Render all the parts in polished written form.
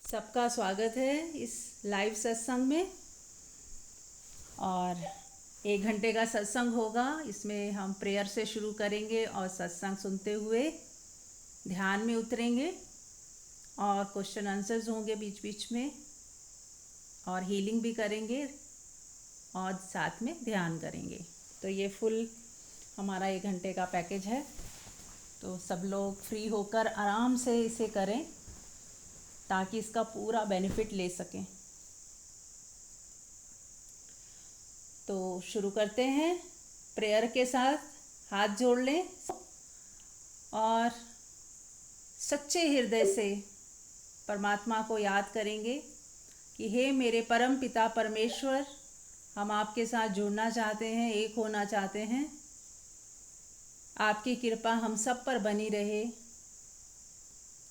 सबका स्वागत है इस लाइव सत्संग में। और 1 घंटे का सत्संग होगा। इसमें हम प्रेयर से शुरू करेंगे और सत्संग सुनते हुए ध्यान में उतरेंगे और क्वेश्चन आंसर्स होंगे बीच बीच में, और हीलिंग भी करेंगे और साथ में ध्यान करेंगे। तो ये फुल हमारा 1 घंटे का पैकेज है। तो सब लोग फ्री होकर आराम से इसे करें ताकि इसका पूरा बेनिफिट ले सकें। तो शुरू करते हैं प्रेयर के साथ। हाथ जोड़ लें और सच्चे हृदय से परमात्मा को याद करेंगे कि हे मेरे परम पिता परमेश्वर, हम आपके साथ जुड़ना चाहते हैं, एक होना चाहते हैं। आपकी कृपा हम सब पर बनी रहे।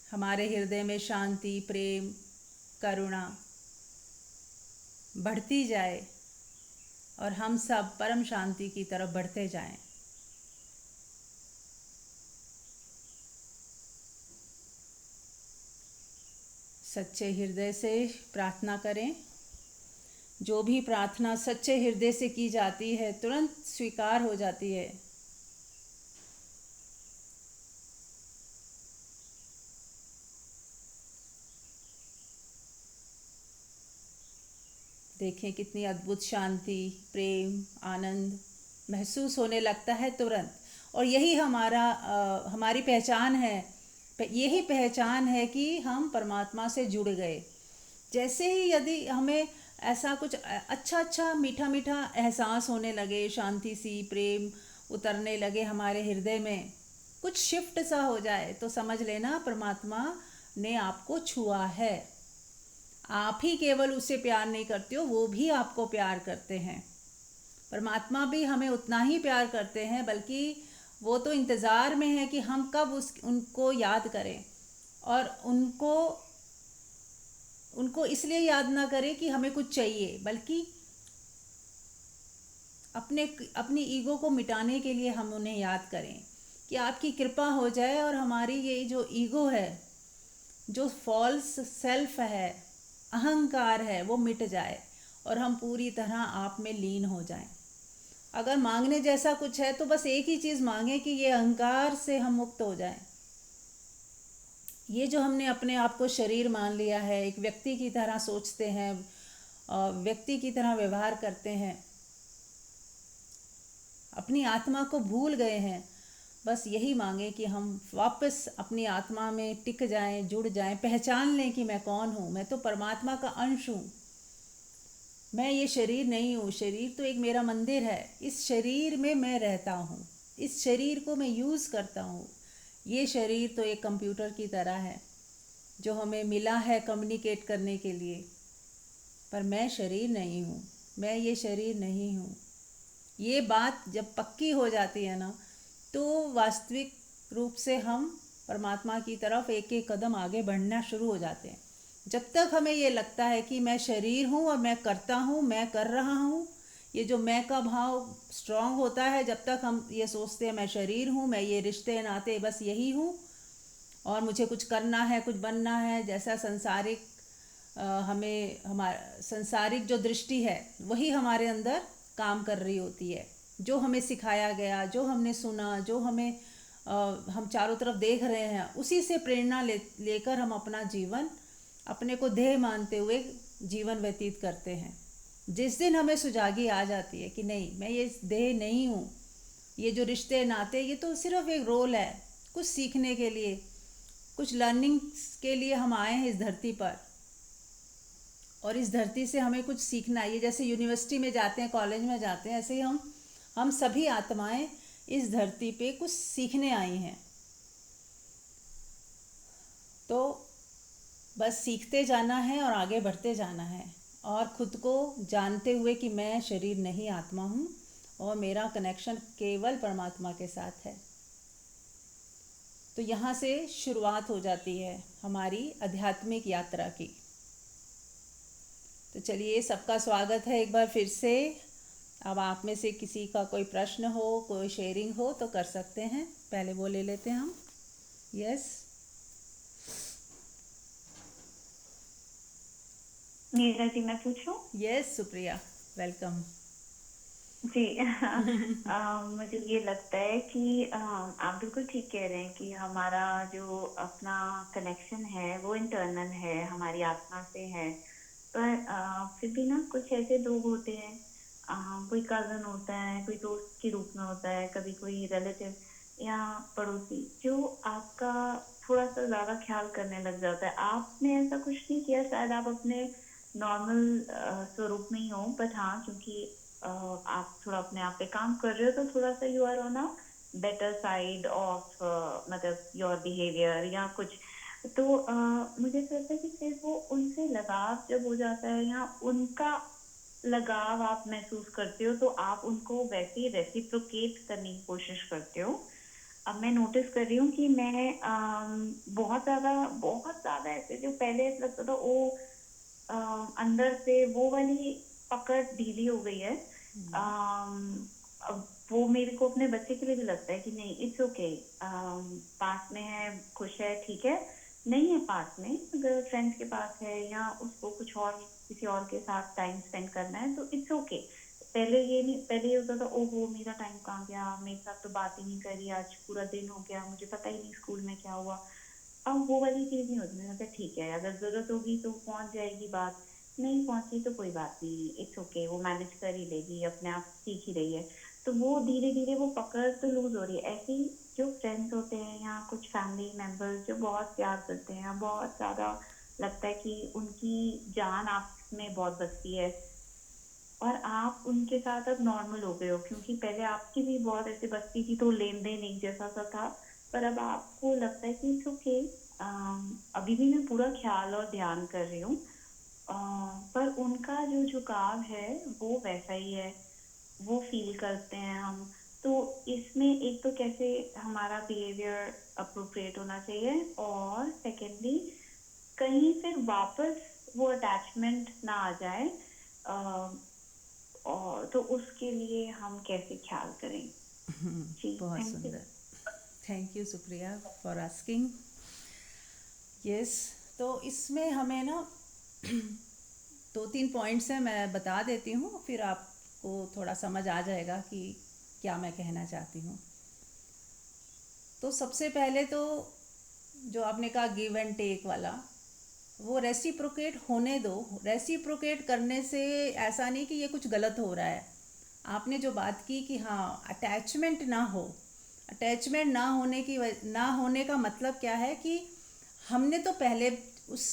हमारे हृदय में शांति, प्रेम, करुणा बढ़ती जाए और हम सब परम शांति की तरफ बढ़ते जाएं। सच्चे हृदय से प्रार्थना करें। जो भी प्रार्थना सच्चे हृदय से की जाती है तुरंत स्वीकार हो जाती है। देखें कितनी अद्भुत शांति, प्रेम, आनंद महसूस होने लगता है तुरंत। और यही हमारी पहचान है। यही पहचान है कि हम परमात्मा से जुड़ गए। जैसे ही यदि हमें ऐसा कुछ अच्छा मीठा मीठा एहसास होने लगे, शांति सी, प्रेम उतरने लगे हमारे हृदय में, कुछ शिफ्ट सा हो जाए, तो समझ लेना परमात्मा ने आपको छुआ है। आप ही केवल उसे प्यार नहीं करते हो, वो भी आपको प्यार करते हैं। परमात्मा भी हमें उतना ही प्यार करते हैं, बल्कि वो तो इंतज़ार में है कि हम कब उनको याद करें। और उनको इसलिए याद ना करें कि हमें कुछ चाहिए, बल्कि अपनी ईगो को मिटाने के लिए हम उन्हें याद करें कि आपकी कृपा हो जाए और हमारी ये जो ईगो है, जो फॉल्स सेल्फ है, अहंकार है, वो मिट जाए और हम पूरी तरह आप में लीन हो जाएं। अगर मांगने जैसा कुछ है तो बस एक ही चीज़ मांगे कि ये अहंकार से हम मुक्त हो जाएं। ये जो हमने अपने आप को शरीर मान लिया है, एक व्यक्ति की तरह सोचते हैं, व्यक्ति की तरह व्यवहार करते हैं, अपनी आत्मा को भूल गए हैं। बस यही मांगे कि हम वापस अपनी आत्मा में टिक जाएं, जुड़ जाएं, पहचान लें कि मैं कौन हूँ। मैं तो परमात्मा का अंश हूँ। मैं ये शरीर नहीं हूँ। शरीर तो एक मेरा मंदिर है। इस शरीर में मैं रहता हूँ, इस शरीर को मैं यूज़ करता हूँ। ये शरीर तो एक कंप्यूटर की तरह है जो हमें मिला है कम्युनिकेट करने के लिए, पर मैं शरीर नहीं हूँ। मैं ये शरीर नहीं हूँ। ये बात जब पक्की हो जाती है ना, तो वास्तविक रूप से हम परमात्मा की तरफ एक एक कदम आगे बढ़ना शुरू हो जाते हैं। जब तक हमें ये लगता है कि मैं शरीर हूँ और मैं करता हूँ, मैं कर रहा हूँ, ये जो मैं का भाव स्ट्रांग होता है, जब तक हम ये सोचते हैं मैं शरीर हूँ, मैं ये रिश्ते नाते बस यही हूँ और मुझे कुछ करना है, कुछ बनना है, जैसा संसारिक हमें हमारा संसारिक जो दृष्टि है वही हमारे अंदर काम कर रही होती है। जो हमें सिखाया गया, जो हमने सुना, जो हम चारों तरफ देख रहे हैं, उसी से प्रेरणा लेकर हम अपना जीवन अपने को देह मानते हुए जीवन व्यतीत करते हैं। जिस दिन हमें सुजागी आ जाती है कि नहीं, मैं ये देह नहीं हूँ, ये जो रिश्ते नाते ये तो सिर्फ एक रोल है, कुछ सीखने के लिए, कुछ लर्निंग के लिए हम आए हैं इस धरती पर, और इस धरती से हमें कुछ सीखना है। ये जैसे यूनिवर्सिटी में जाते हैं, कॉलेज में जाते हैं, ऐसे ही हम सभी आत्माएं इस धरती पे कुछ सीखने आई हैं। तो बस सीखते जाना है और आगे बढ़ते जाना है, और ख़ुद को जानते हुए कि मैं शरीर नहीं, आत्मा हूँ और मेरा कनेक्शन केवल परमात्मा के साथ है। तो यहाँ से शुरुआत हो जाती है हमारी आध्यात्मिक यात्रा की। तो चलिए, सबका स्वागत है एक बार फिर से। अब आप में से किसी का कोई प्रश्न हो, कोई शेयरिंग हो तो कर सकते हैं। पहले वो ले लेते हैं हम। यस। मीरा जी, मैं पूछूं? Yes Supriya, welcome. जी। मुझे ये लगता है कि आप बिल्कुल ठीक कह रहे हैं कि हमारा जो अपना कनेक्शन है वो इंटरनल है, हमारी आत्मा से है। पर फिर भी ना कुछ ऐसे लोग होते हैं, अ, कोई कज़न होता है, कोई दोस्त के रूप में होता है, कभी कोई रिलेटिव या पड़ोसी, जो आपका थोड़ा-सा ज़्यादा ख़्याल करने लग जाता है। आपने ऐसा कुछ नहीं किया, शायद आप अपने नॉर्मल स्वरूप में ही हो, बट हाँ, क्योंकि आप थोड़ा अपने आप पे काम कर रहे हो, तो थोड़ा-सा you are on a better side of मतलब योर बिहेवियर या कुछ। तो मुझे ऐसा लगता है कि फिर वो उनसे लगाव जब हो जाता है या उनका लगाव आप महसूस करते हो, तो आप उनको वैसे ही रेसिप्रोकेट करने की कोशिश करते हो। अब मैं नोटिस कर रही हूँ कि मैं बहुत ज़्यादा ऐसे, जो पहले ऐसा लगता था वो अ, अंदर से वो वाली पकड़ ढीली हो गई है। अब वो मेरे को अपने बच्चे के लिए भी लगता है कि नहीं, इट्स ओके, पास में है, खुश है, ठीक है। नहीं है पास में, अगर फ्रेंड्स के पास है या उसको कुछ और किसी और के साथ टाइम स्पेंड करना है, तो इट्स ओके। पहले ये नहीं, पहले ये होता था, ओहो मेरा टाइम कहाँ गया, मेरे साथ तो बात ही नहीं करी, आज पूरा दिन हो गया, मुझे पता ही नहीं स्कूल में क्या हुआ। अब वो वाली चीज़ नहीं होती। मैंने कहा ठीक है, अगर ज़रूरत होगी तो पहुँच जाएगी बात, नहीं पहुँची तो कोई बात नहीं, इट्स ओके, वो मैनेज कर ही लेगी, अपने आप सीख ही रही है। तो वो धीरे-धीरे वो पकड़ तो लूज़ हो रही है। ऐसे ही जो फ्रेंड्स होते हैं या कुछ फैमिली मेंबर्स जो बहुत प्यार करते हैं, बहुत ज़्यादा लगता है कि उनकी जान आप में बहुत बसती है, और आप उनके साथ अब नॉर्मल हो गए हो, क्योंकि पहले आपकी भी बहुत ऐसे बस्ती थी, तो लेन-देन एक जैसा सा था। पर अब आपको लगता है कि इट्स ओके, अभी भी मैं पूरा ख़्याल और ध्यान कर रही हूँ। अ, पर उनका जो झुकाव है वो वैसा ही है, वो फ़ील करते हैं हम। तो इसमें एक तो कैसे हमारा बिहेवियर एप्रोप्रिएट होना चाहिए, और सेकेंडली कहीं फिर वापस वो अटैचमेंट ना आ जाए। अ, और तो उसके लिए हम कैसे ख्याल करें? जी, बहुत थैंक यू। सुंदर। Thank you Supriya for asking. Yes, तो इसमें हमें ना दो तीन पॉइंट्स हैं, मैं बता देती हूँ, फिर आपको थोड़ा समझ आ जाएगा कि क्या मैं कहना चाहती हूँ। तो सबसे पहले तो जो आपने कहा गिव एंड टेक वाला, वो रेसिप्रोकेट होने दो। रेसिप्रोकेट करने से ऐसा नहीं कि ये कुछ गलत हो रहा है। आपने जो बात की कि हाँ अटैचमेंट ना हो, अटैचमेंट ना होने की ना होने का मतलब क्या है कि हमने तो पहले उस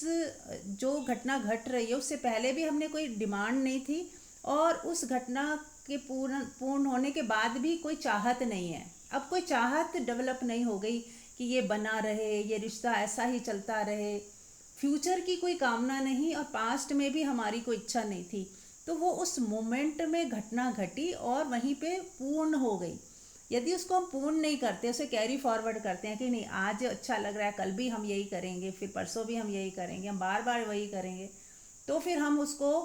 जो घटना घट रही है उससे पहले भी हमने कोई डिमांड नहीं थी, और उस घटना के पूर्ण पूर्ण होने के बाद भी कोई चाहत नहीं है। अब कोई चाहत डेवलप नहीं हो गई कि ये बना रहे, ये रिश्ता ऐसा ही चलता रहे। फ्यूचर की कोई कामना नहीं, और पास्ट में भी हमारी कोई इच्छा नहीं थी। तो वो उस मोमेंट में घटना घटी और वहीं पे पूर्ण हो गई। यदि उसको हम पूर्ण नहीं करते, उसे कैरी फॉरवर्ड करते हैं कि नहीं आज अच्छा लग रहा है, कल भी हम यही करेंगे, फिर परसों भी हम यही करेंगे, हम बार बार वही करेंगे, तो फिर हम उसको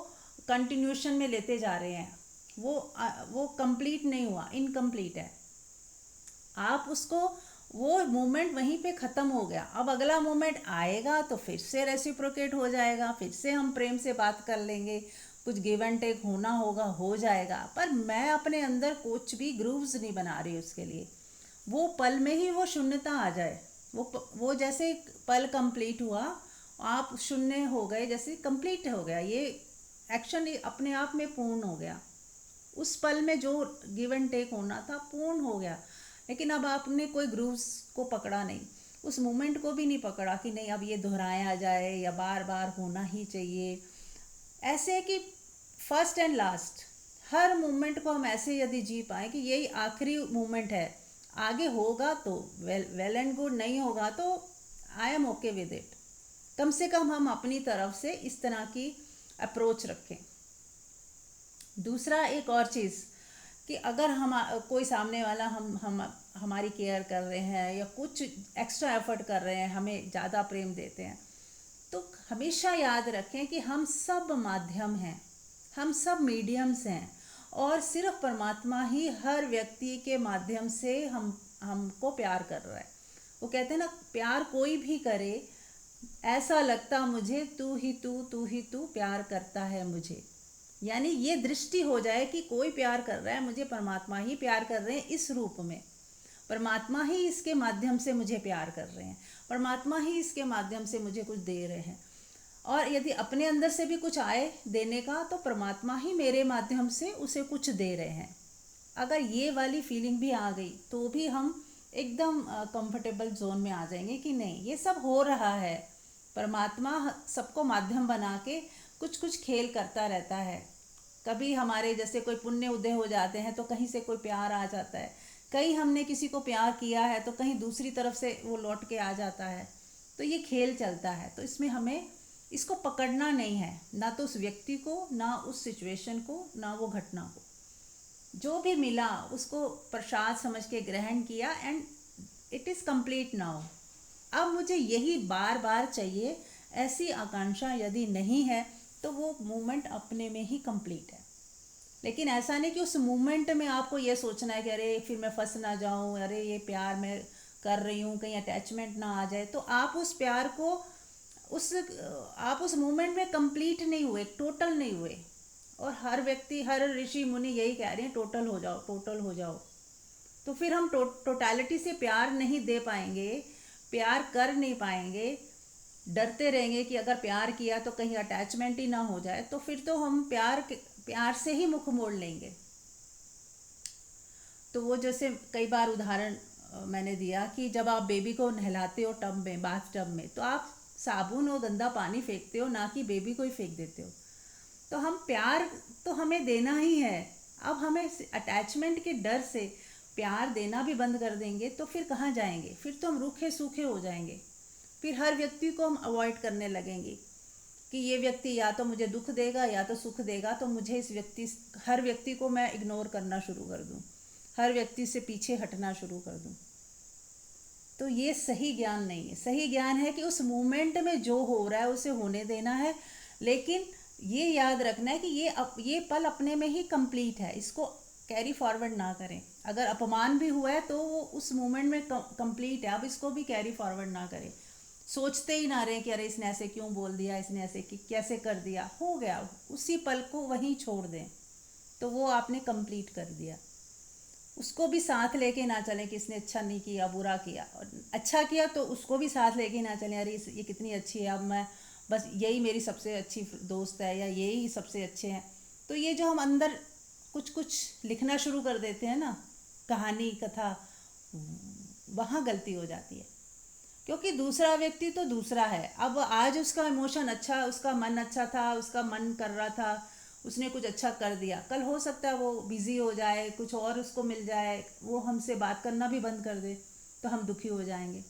कंटिन्यूशन में लेते जा रहे हैं। वो कंप्लीट नहीं हुआ, इनकम्प्लीट है। आप उसको, वो मोमेंट वहीं पे ख़त्म हो गया। अब अगला मोमेंट आएगा तो फिर से रेसिप्रोकेट हो जाएगा, फिर से हम प्रेम से बात कर लेंगे, कुछ गिव एंड टेक होना होगा, हो जाएगा। पर मैं अपने अंदर कुछ भी ग्रूव्स नहीं बना रही उसके लिए। वो पल में ही वो शून्यता आ जाए। वो जैसे पल कंप्लीट हुआ, आप शून्य हो गए, जैसे कंप्लीट हो गया ये एक्शन, अपने आप में पूर्ण हो गया। उस पल में जो गिव एंड टेक होना था पूर्ण हो गया। लेकिन अब आपने कोई ग्रूव्स को पकड़ा नहीं, उस मोमेंट को भी नहीं पकड़ा कि नहीं अब ये दोहराया जाए या बार बार होना ही चाहिए। ऐसे है कि first and last, her moment को हम ऐसे यदि जी पाए कि यही आखिरी मोमेंट है, आगे होगा तो वेल वेल एंड गुड, नहीं होगा तो I am okay with it. कम से कम हम अपनी तरफ से इस तरह की अप्रोच रखें। दूसरा एक और चीज़, कि अगर हम कोई सामने वाला हम हमारी केयर कर रहे हैं या कुछ एक्स्ट्रा एफर्ट कर रहे हैं, हमें ज़्यादा प्रेम देते हैं, तो हमेशा याद रखें कि हम सब माध्यम हैं, हम सब मीडियम्स हैं, और सिर्फ परमात्मा ही हर व्यक्ति के माध्यम से हमको प्यार कर रहा है। वो कहते हैं ना, प्यार कोई भी करे, ऐसा लगता मुझे तू ही तू प्यार करता है मुझे। यानी ये दृष्टि हो जाए कि कोई प्यार कर रहा है मुझे, परमात्मा ही प्यार कर रहे हैं इस रूप में, परमात्मा ही इसके माध्यम से मुझे प्यार कर रहे हैं, परमात्मा ही इसके माध्यम से मुझे कुछ दे रहे हैं। और यदि अपने अंदर से भी कुछ आए देने का, तो परमात्मा ही मेरे माध्यम से उसे कुछ दे रहे हैं। अगर ये वाली फीलिंग भी आ गई तो भी हम एकदम कंफर्टेबल जोन में आ जाएंगे कि नहीं, ये सब हो रहा है, परमात्मा सबको माध्यम बना के कुछ कुछ खेल करता रहता है। कभी हमारे जैसे कोई पुण्य उदय हो जाते हैं तो कहीं से कोई प्यार आ जाता है, कहीं हमने किसी को प्यार किया है तो कहीं दूसरी तरफ से वो लौट के आ जाता है। तो ये खेल चलता है, तो इसमें हमें इसको पकड़ना नहीं है, ना तो उस व्यक्ति को, ना उस सिचुएशन को, ना वो घटना को। जो भी मिला उसको प्रसाद समझ के ग्रहण किया, and it is complete now. अब मुझे यही बार बार चाहिए, ऐसी आकांक्षा यदि नहीं है तो वो मूवमेंट अपने में ही कंप्लीट है। लेकिन ऐसा नहीं कि उस मूवमेंट में आपको ये सोचना है कि अरे फिर मैं फंस ना जाऊं, अरे ये प्यार मैं कर रही हूँ कहीं अटैचमेंट ना आ जाए। तो आप उस प्यार को उस आप उस मूवमेंट में कंप्लीट नहीं हुए, टोटल नहीं हुए। और हर व्यक्ति, हर ऋषि मुनि यही कह रहे हैं, टोटल हो जाओ, टोटल हो जाओ। तो फिर हम टोटलिटी से प्यार नहीं दे पाएंगे, प्यार कर नहीं पाएंगे, डरते रहेंगे कि अगर प्यार किया तो कहीं अटैचमेंट ही ना हो जाए, तो फिर तो हम प्यार से ही मुख मोड़ लेंगे। तो वो जैसे कई बार उदाहरण मैंने दिया कि जब आप बेबी को नहलाते हो टब में, बाथ टब में, तो आप साबुन और गंदा पानी फेंकते हो, ना कि बेबी को ही फेंक देते हो। तो हम प्यार तो हमें देना ही है। अब हमें अटैचमेंट के डर से प्यार देना भी बंद कर देंगे तो फिर कहाँ जाएंगे, फिर तो हम रूखे सूखे हो जाएंगे। फिर हर व्यक्ति को हम अवॉइड करने लगेंगे कि ये व्यक्ति या तो मुझे दुख देगा या तो सुख देगा, तो मुझे हर व्यक्ति को मैं इग्नोर करना शुरू कर दूँ, हर व्यक्ति से पीछे हटना शुरू कर दूँ। तो ये सही ज्ञान नहीं है। सही ज्ञान है कि उस मोमेंट में जो हो रहा है उसे होने देना है, लेकिन ये याद रखना है कि ये पल अपने में ही कंप्लीट है, इसको कैरी फॉरवर्ड ना करें। अगर अपमान भी हुआ है तो वो उस मोमेंट में कंप्लीट है, अब इसको भी कैरी फॉरवर्ड ना करें। सोचते ही ना रहे कि अरे इसने ऐसे क्यों बोल दिया, इसने ऐसे कैसे कर दिया, हो गया, उसी पल को वहीं छोड़ दें, तो वो आपने कंप्लीट कर दिया। उसको भी साथ लेके ना चलें कि इसने अच्छा नहीं किया, बुरा किया। और अच्छा किया तो उसको भी साथ लेके ना चलें, अरे ये कितनी अच्छी है, अब मैं बस यही मेरी सबसे अच्छी दोस्त है, या यही सबसे अच्छे हैं। तो ये जो हम अंदर कुछ कुछ लिखना शुरू कर देते हैं ना, कहानी कथा, वहाँ गलती हो जाती है। क्योंकि दूसरा व्यक्ति तो दूसरा है। अब आज उसका इमोशन अच्छा, उसका मन अच्छा था, उसका मन कर रहा था, उसने कुछ अच्छा कर दिया, कल हो सकता है वो बिज़ी हो जाए, कुछ और उसको मिल जाए, वो हमसे बात करना भी बंद कर दे, तो हम दुखी हो जाएंगे।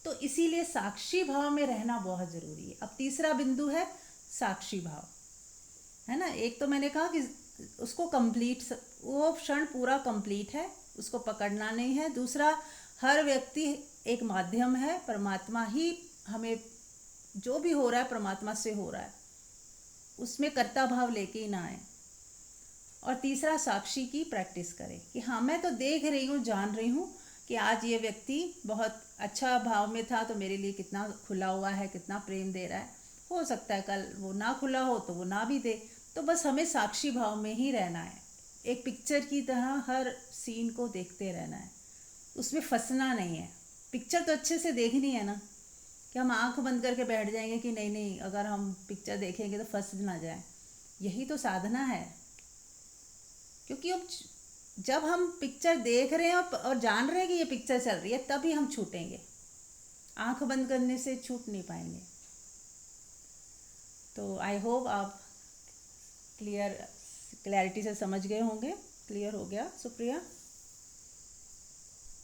तो इसीलिए साक्षी भाव में रहना बहुत ज़रूरी है। अब तीसरा बिंदु है साक्षी भाव, है ना। एक तो मैंने कहा कि उसको कंप्लीट, वो क्षण पूरा कंप्लीट है, उसको पकड़ना नहीं है। दूसरा, हर व्यक्ति एक माध्यम है, परमात्मा ही हमें, जो भी हो रहा है परमात्मा से हो रहा है, उसमें कर्ता भाव लेके ही ना आए। और तीसरा, साक्षी की प्रैक्टिस करें कि हाँ मैं तो देख रही हूँ, जान रही हूँ कि आज ये व्यक्ति बहुत अच्छा भाव में था, तो मेरे लिए कितना खुला हुआ है, कितना प्रेम दे रहा है। हो सकता है कल वो ना खुला हो तो वो ना भी दे। तो बस हमें साक्षी भाव में ही रहना है, एक पिक्चर की तरह हर सीन को देखते रहना है, उसमें फंसना नहीं है। पिक्चर तो अच्छे से देखनी है ना, कि हम आंख बंद करके बैठ जाएंगे कि नहीं नहीं, अगर हम पिक्चर देखेंगे तो फंस ना जाए। यही तो साधना है। क्योंकि अब जब हम पिक्चर देख रहे हैं और जान रहे हैं कि ये पिक्चर चल रही है, तभी हम छूटेंगे, आंख बंद करने से छूट नहीं पाएंगे। तो आई होप आप क्लैरिटी से समझ गए होंगे। क्लियर हो गया सुप्रिया?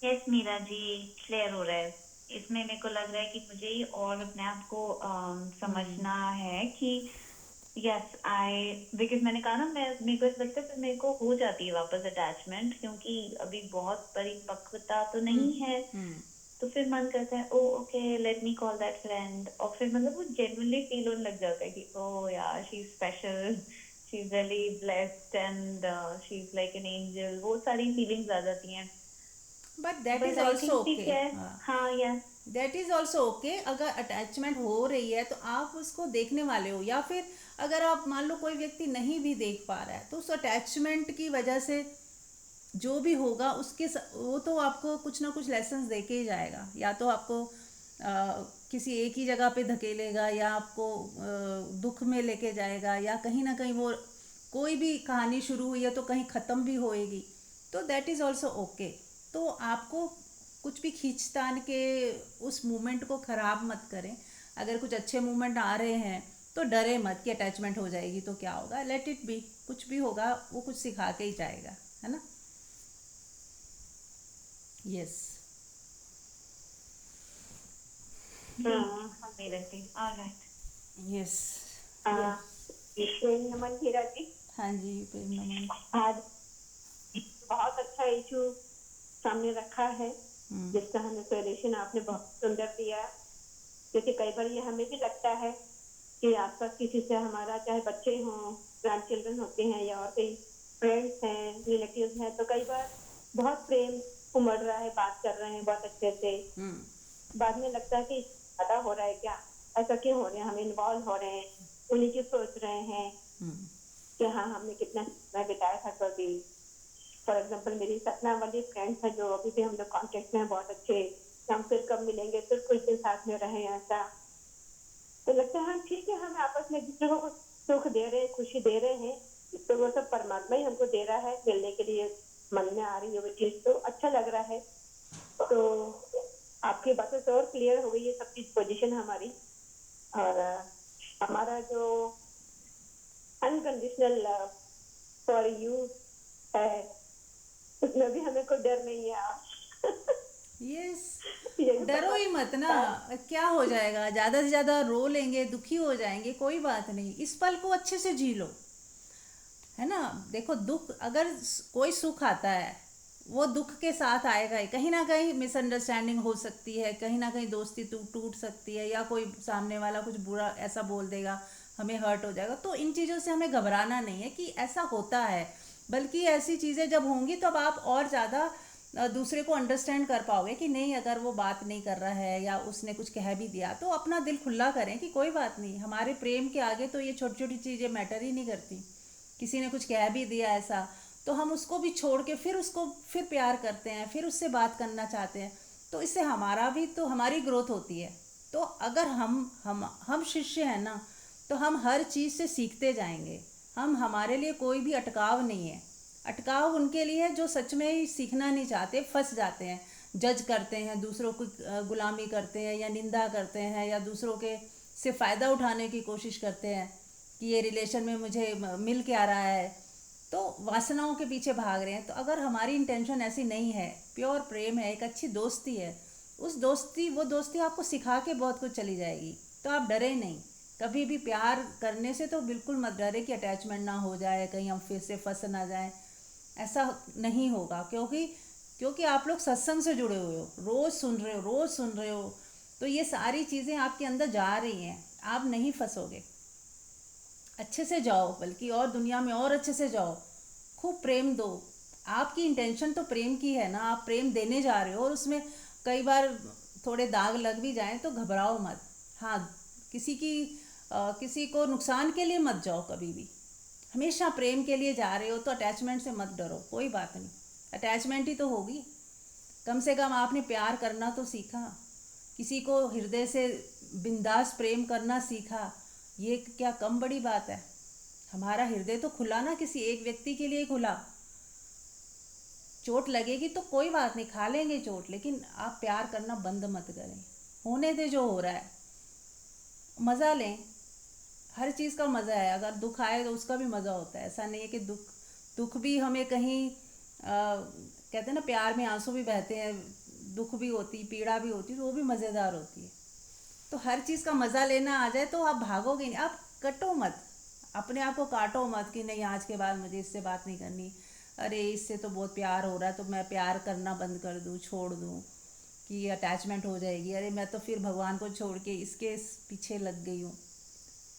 यस मीरा जी, क्लियर हो रहा है। इसमें मेरे को लग रहा है कि मुझे ही और अपने आप को हम्म। समझना है कि यस आई, बिकॉज मैंने कहा ना, मैं मेरे को ऐसा लगता है फिर मेरे को हो जाती है वापस अटैचमेंट, क्योंकि अभी बहुत परिपक्वता तो हम्म। नहीं है। हम्म। तो फिर मन करता है, oh okay let me call that friend, और फिर मतलब वो जेन्युइनली फील होने लग जाता है कि ओ यार she is special, she is really blessed and she is like an angel, वो सारी फीलिंग्स आ जाती हैं। But that but is I also think ठीक ओके। है। हाँ, हाँ, yes, that is also okay. अगर अटैचमेंट हो रही है तो आप उसको देखने वाले हो, या फिर अगर आप मान लो कोई व्यक्ति नहीं भी देख पा रहा है तो उस अटैचमेंट की वजह से जो भी होगा वो तो आपको कुछ ना कुछ लेसन्स दे के ही जाएगा। या तो आपको किसी एक ही जगह पे धकेलेगा, या आपको दुख में लेके जाएगा, या कहीं ना कहीं वो कोई भी कहानी शुरू हुई है तो कहीं ख़त्म भी होएगी। तो दैट इज़ ऑल्सो ओके। तो आपको कुछ भी खींचतान के उस मोमेंट को ख़राब मत करें। अगर कुछ अच्छे मोमेंट आ रहे हैं तो डरे मत कि अटैचमेंट हो जाएगी तो क्या होगा, लेट इट बी। कुछ भी होगा वो कुछ सिखा के ही जाएगा, है ना। यस। हाँ, मेरे से ऑलराइट। यस। प्रेम नमन हीरा जी। हाँ जी, प्रेम नमन। आज बहुत अच्छा इशू सामने रखा है, हम्म। जिसका हमें सोल्यूशन आपने बहुत सुंदर दिया। क्योंकि कई बार ये हमें भी लगता है कि आसपास किसी से हमारा, चाहे बच्चे हों, ग्रैंड चिल्ड्रन होते हैं, या और कोई फ्रेंड्स हैं, रिलेटिव्स हैं, तो कई बार बहुत प्रेम उमड़ रहा है, बात कर रहे हैं बहुत अच्छे से। हम्म। बाद में लगता है कि ज्यादा हो रहा है क्या, ऐसा क्यों हो रहा है, हम इन्वॉल्व हो रहे हैं, उन्हीं की सोच रहे हैं हम्म। कि हाँ हमने कितना समय बिताया था कभी। फॉर एग्जाम्पल मेरी सतना वाली फ्रेंड्स है जो अभी भी हम लोग कॉन्टेक्ट में हैं, बहुत अच्छे। हम फिर कब मिलेंगे, फिर कुछ दिन साथ में रहे, ऐसा तो लगता है। हाँ ठीक है, हम आपस में एक दूसरे को सुख दे रहे हैं, खुशी दे रहे हैं, तो वो सब परमात्मा ही हमको दे रहा है मिलने के लिए। मन में आ रही है वो चीज तो अच्छा लग रहा है। तो आपकी बातें तो और क्लियर हो गई है सब चीज, पोजीशन हमारी। और हमारा जो अनकंडीशनल लव फॉर यू है, उसमें भी हमें कोई डर नहीं है। आप यस। यही डरो बता। ही मत ना। क्या हो जाएगा, ज़्यादा से ज़्यादा रो लेंगे, दुखी हो जाएंगे, कोई बात नहीं। इस पल को अच्छे से जी लो, है ना। देखो, दुख अगर कोई सुख आता है वो दुख के साथ आएगा ही। कहीं ना कहीं मिसअंडरस्टैंडिंग हो सकती है, कहीं ना कहीं दोस्ती टूट टूट सकती है, या कोई सामने वाला कुछ बुरा ऐसा बोल देगा, हमें हर्ट हो जाएगा। तो इन चीज़ों से हमें घबराना नहीं है कि ऐसा होता है। बल्कि ऐसी चीज़ें जब होंगी तब आप और ज़्यादा दूसरे को अंडरस्टैंड कर पाओगे कि नहीं, अगर वो बात नहीं कर रहा है या उसने कुछ कह भी दिया तो अपना दिल खुला करें कि कोई बात नहीं, हमारे प्रेम के आगे तो ये छोटी छोटी चीज़ें मैटर ही नहीं करती। किसी ने कुछ कह भी दिया ऐसा, तो हम उसको भी छोड़ के फिर उसको फिर प्यार करते हैं, फिर उससे बात करना चाहते हैं। तो इससे हमारा भी तो हमारी ग्रोथ होती है। तो अगर हम शिष्य हैं ना, तो हम हर चीज़ से सीखते जाएंगे। हमारे लिए कोई भी अटकाव नहीं है। अटकाव उनके लिए है जो सच में ही सीखना नहीं चाहते, फंस जाते हैं, जज करते हैं, दूसरों को गुलामी करते हैं, या निंदा करते हैं, या दूसरों के से फ़ायदा उठाने की कोशिश करते हैं कि ये रिलेशन में मुझे मिल के आ रहा है। तो वासनाओं के पीछे भाग रहे हैं। तो अगर हमारी इंटेंशन ऐसी नहीं है, प्योर प्रेम है, एक अच्छी दोस्ती है, वो दोस्ती आपको सिखा के बहुत कुछ चली जाएगी। तो आप डरे नहीं। कभी भी प्यार करने से तो बिल्कुल मत डरे कि अटैचमेंट ना हो जाए, कहीं हम फिर से फंस ना जाए। ऐसा नहीं होगा, क्योंकि आप लोग सत्संग से जुड़े हुए हो, रोज़ सुन रहे हो। तो ये सारी चीज़ें आपके अंदर जा रही हैं, आप नहीं फंसोगे। अच्छे से जाओ, बल्कि और दुनिया में और अच्छे से जाओ, खूब प्रेम दो। आपकी इंटेंशन तो प्रेम की है ना, आप प्रेम देने जा रहे हो, और उसमें कई बार थोड़े दाग लग भी जाएं तो घबराओ मत। हाँ, किसी को नुकसान के लिए मत जाओ कभी भी। हमेशा प्रेम के लिए जा रहे हो तो अटैचमेंट से मत डरो, कोई बात नहीं। अटैचमेंट ही तो होगी, कम से कम आपने प्यार करना तो सीखा, किसी को हृदय से बिंदास प्रेम करना सीखा। ये क्या कम बड़ी बात है। हमारा हृदय तो खुला ना, किसी एक व्यक्ति के लिए खुला। चोट लगेगी तो कोई बात नहीं, खा लेंगे चोट, लेकिन आप प्यार करना बंद मत करें। होने दे जो हो रहा है, मज़ा लें। हर चीज़ का मज़ा है। अगर दुख आए तो उसका भी मज़ा होता है। ऐसा नहीं है कि दुख भी हमें कहीं कहते हैं ना, प्यार में आंसू भी बहते हैं, दुख भी होती, पीड़ा भी होती, तो वो भी मज़ेदार होती है। तो हर चीज़ का मज़ा लेना आ जाए तो आप भागोगे नहीं, आप कटो मत, अपने आप को काटो मत कि नहीं आज के बाद मुझे इससे बात नहीं करनी, अरे इससे तो बहुत प्यार हो रहा है तो मैं प्यार करना बंद कर दूँ, छोड़ दूँ कि अटैचमेंट हो जाएगी, अरे मैं तो फिर भगवान को छोड़ के इसके पीछे लग गई हूँ।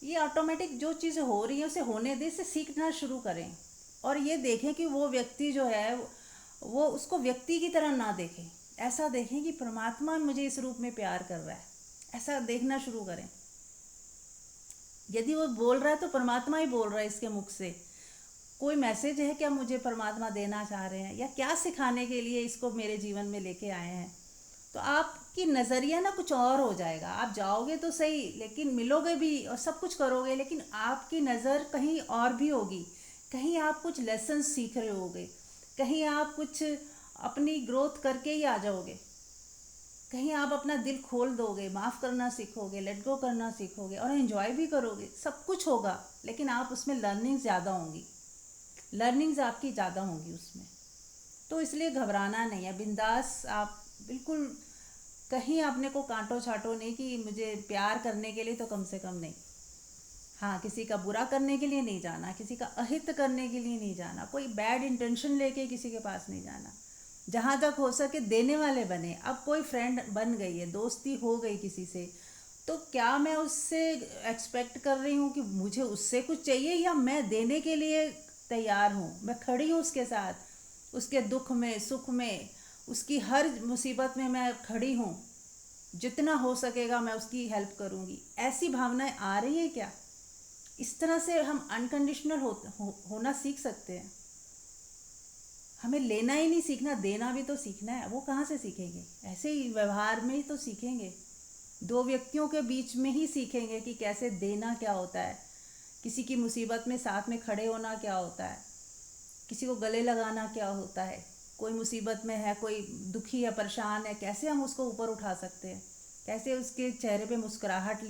ये ऑटोमेटिक जो चीज़ें हो रही हैं उसे होने दें, इसे सीखना शुरू करें। और ये देखें कि वो व्यक्ति जो है वो उसको व्यक्ति की तरह ना देखें, ऐसा देखें कि परमात्मा मुझे इस रूप में प्यार कर रहा है, ऐसा देखना शुरू करें। यदि वो बोल रहा है तो परमात्मा ही बोल रहा है इसके मुख से। कोई मैसेज है क्या मुझे परमात्मा देना चाह रहे हैं, या क्या सिखाने के लिए इसको मेरे जीवन में लेके आए हैं। तो आपकी नज़रिया ना कुछ और हो जाएगा। आप जाओगे तो सही, लेकिन मिलोगे भी और सब कुछ करोगे, लेकिन आपकी नज़र कहीं और भी होगी। कहीं आप कुछ लेसन सीख रहे होगे, कहीं आप कुछ अपनी ग्रोथ करके ही आ जाओगे, कहीं आप अपना दिल खोल दोगे, माफ़ करना सीखोगे, लेट गो करना सीखोगे और एंजॉय भी करोगे। सब कुछ होगा, लेकिन आप उसमें लर्निंग ज़्यादा होंगी, लर्निंग्स आपकी ज़्यादा होंगी उसमें। तो इसलिए घबराना नहीं है, बिंदास आप बिल्कुल कहीं अपने को कांटो छाटो नहीं कि मुझे प्यार करने के लिए तो कम से कम नहीं। हाँ, किसी का बुरा करने के लिए नहीं जाना, किसी का अहित करने के लिए नहीं जाना, कोई बैड इंटेंशन लेके किसी के पास नहीं जाना। जहाँ तक हो सके देने वाले बने। अब कोई फ्रेंड बन गई है, दोस्ती हो गई किसी से, तो क्या मैं उससे एक्सपेक्ट कर रही हूँ कि मुझे उससे कुछ चाहिए, या मैं देने के लिए तैयार हूँ, मैं खड़ी हूँ उसके साथ, उसके दुख में सुख में, उसकी हर मुसीबत में मैं खड़ी हूँ, जितना हो सकेगा मैं उसकी हेल्प करूँगी। ऐसी भावनाएं आ रही हैं क्या? इस तरह से हम अनकंडीशनल होना सीख सकते हैं। हमें लेना ही नहीं सीखना, देना भी तो सीखना है। वो कहाँ से सीखेंगे? ऐसे ही व्यवहार में ही तो सीखेंगे। दो व्यक्तियों के बीच में ही सीखेंगे कि कैसे देना क्या होता है, किसी की मुसीबत में साथ में खड़े होना क्या होता है, किसी को गले लगाना क्या होता है। कोई मुसीबत में है, कोई दुखी है, परेशान है, कैसे हम उसको ऊपर उठा सकते हैं, कैसे उसके चेहरे पे मुस्कुराहट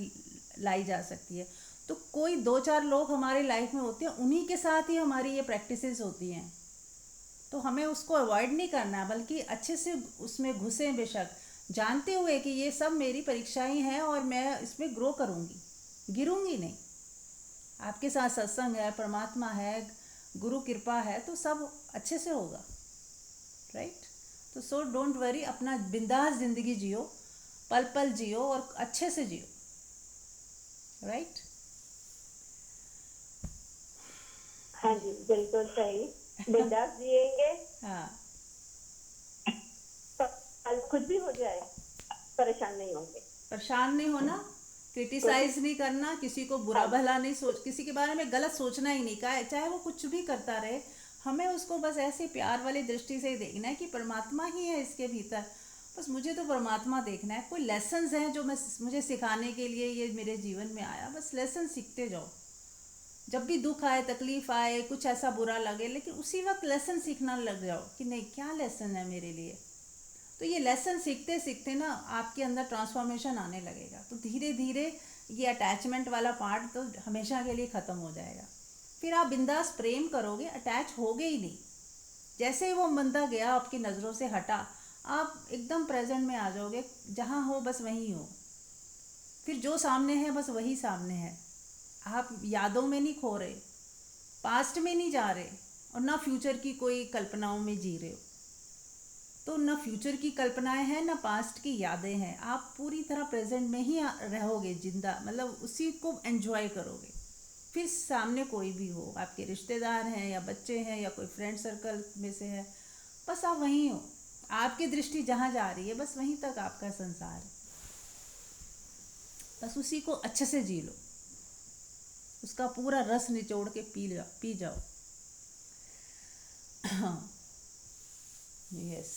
लाई जा सकती है। तो कोई दो चार लोग हमारी लाइफ में होते हैं, उन्हीं के साथ ही हमारी ये प्रैक्टिसेस होती हैं। तो हमें उसको अवॉइड नहीं करना है, बल्कि अच्छे से उसमें घुसें, बेशक जानते हुए कि ये सब मेरी परीक्षाएं हैं और मैं इसमें ग्रो करूँगी, गिरूंगी नहीं। आपके साथ सत्संग है, परमात्मा है, गुरु कृपा है, तो सब अच्छे से होगा। राइट? तो सो डोंट वरी, अपना बिंदास ज़िंदगी जियो, पल पल जियो और अच्छे से जियो। राइट? हाँ जी, बिल्कुल सही। बिंदास जिएंगे, हाँ, कल कुछ भी हो जाए परेशान नहीं होंगे। परेशान नहीं होना, क्रिटिसाइज नहीं करना, किसी को बुरा हाँ, भला नहीं सोच, किसी के बारे में गलत सोचना ही नहीं का, चाहे वो कुछ भी करता रहे। हमें उसको बस ऐसे प्यार वाली दृष्टि से ही देखना है कि परमात्मा ही है इसके भीतर। बस मुझे तो परमात्मा देखना है। कोई लेसन्स हैं जो मुझे सिखाने के लिए ये मेरे जीवन में आया, बस लेसन सीखते जाओ। जब भी दुख आए, तकलीफ आए, कुछ ऐसा बुरा लगे, लेकिन उसी वक्त लेसन सीखना लग जाओ कि नहीं, क्या लेसन है मेरे लिए। तो ये लेसन सीखते सीखते ना आपके अंदर ट्रांसफॉर्मेशन आने लगेगा। तो धीरे धीरे ये अटैचमेंट वाला पार्ट तो हमेशा के लिए ख़त्म हो जाएगा। फिर आप बिंदास प्रेम करोगे, अटैच होगे ही नहीं। जैसे ही वो बंदा गया, आपकी नज़रों से हटा, आप एकदम प्रेजेंट में आ जाओगे। जहाँ हो बस वहीं हो। फिर जो सामने है बस वही सामने है। आप यादों में नहीं खो रहे, पास्ट में नहीं जा रहे, और ना फ्यूचर की कोई कल्पनाओं में जी रहे हो। तो ना फ्यूचर की कल्पनाएं हैं, ना पास्ट की यादें हैं। आप पूरी तरह प्रेजेंट में ही रहोगे, जिंदा, मतलब उसी को एंजॉय करोगे। फिर सामने कोई भी हो, आपके रिश्तेदार हैं या बच्चे हैं या कोई फ्रेंड सर्कल में से है, बस आप वहीं हो। आपकी दृष्टि जहाँ जा रही है बस वहीं तक आपका संसार है। बस उसी को अच्छे से जी लो, उसका पूरा रस निचोड़ के पी जाओ। हाँ, yes.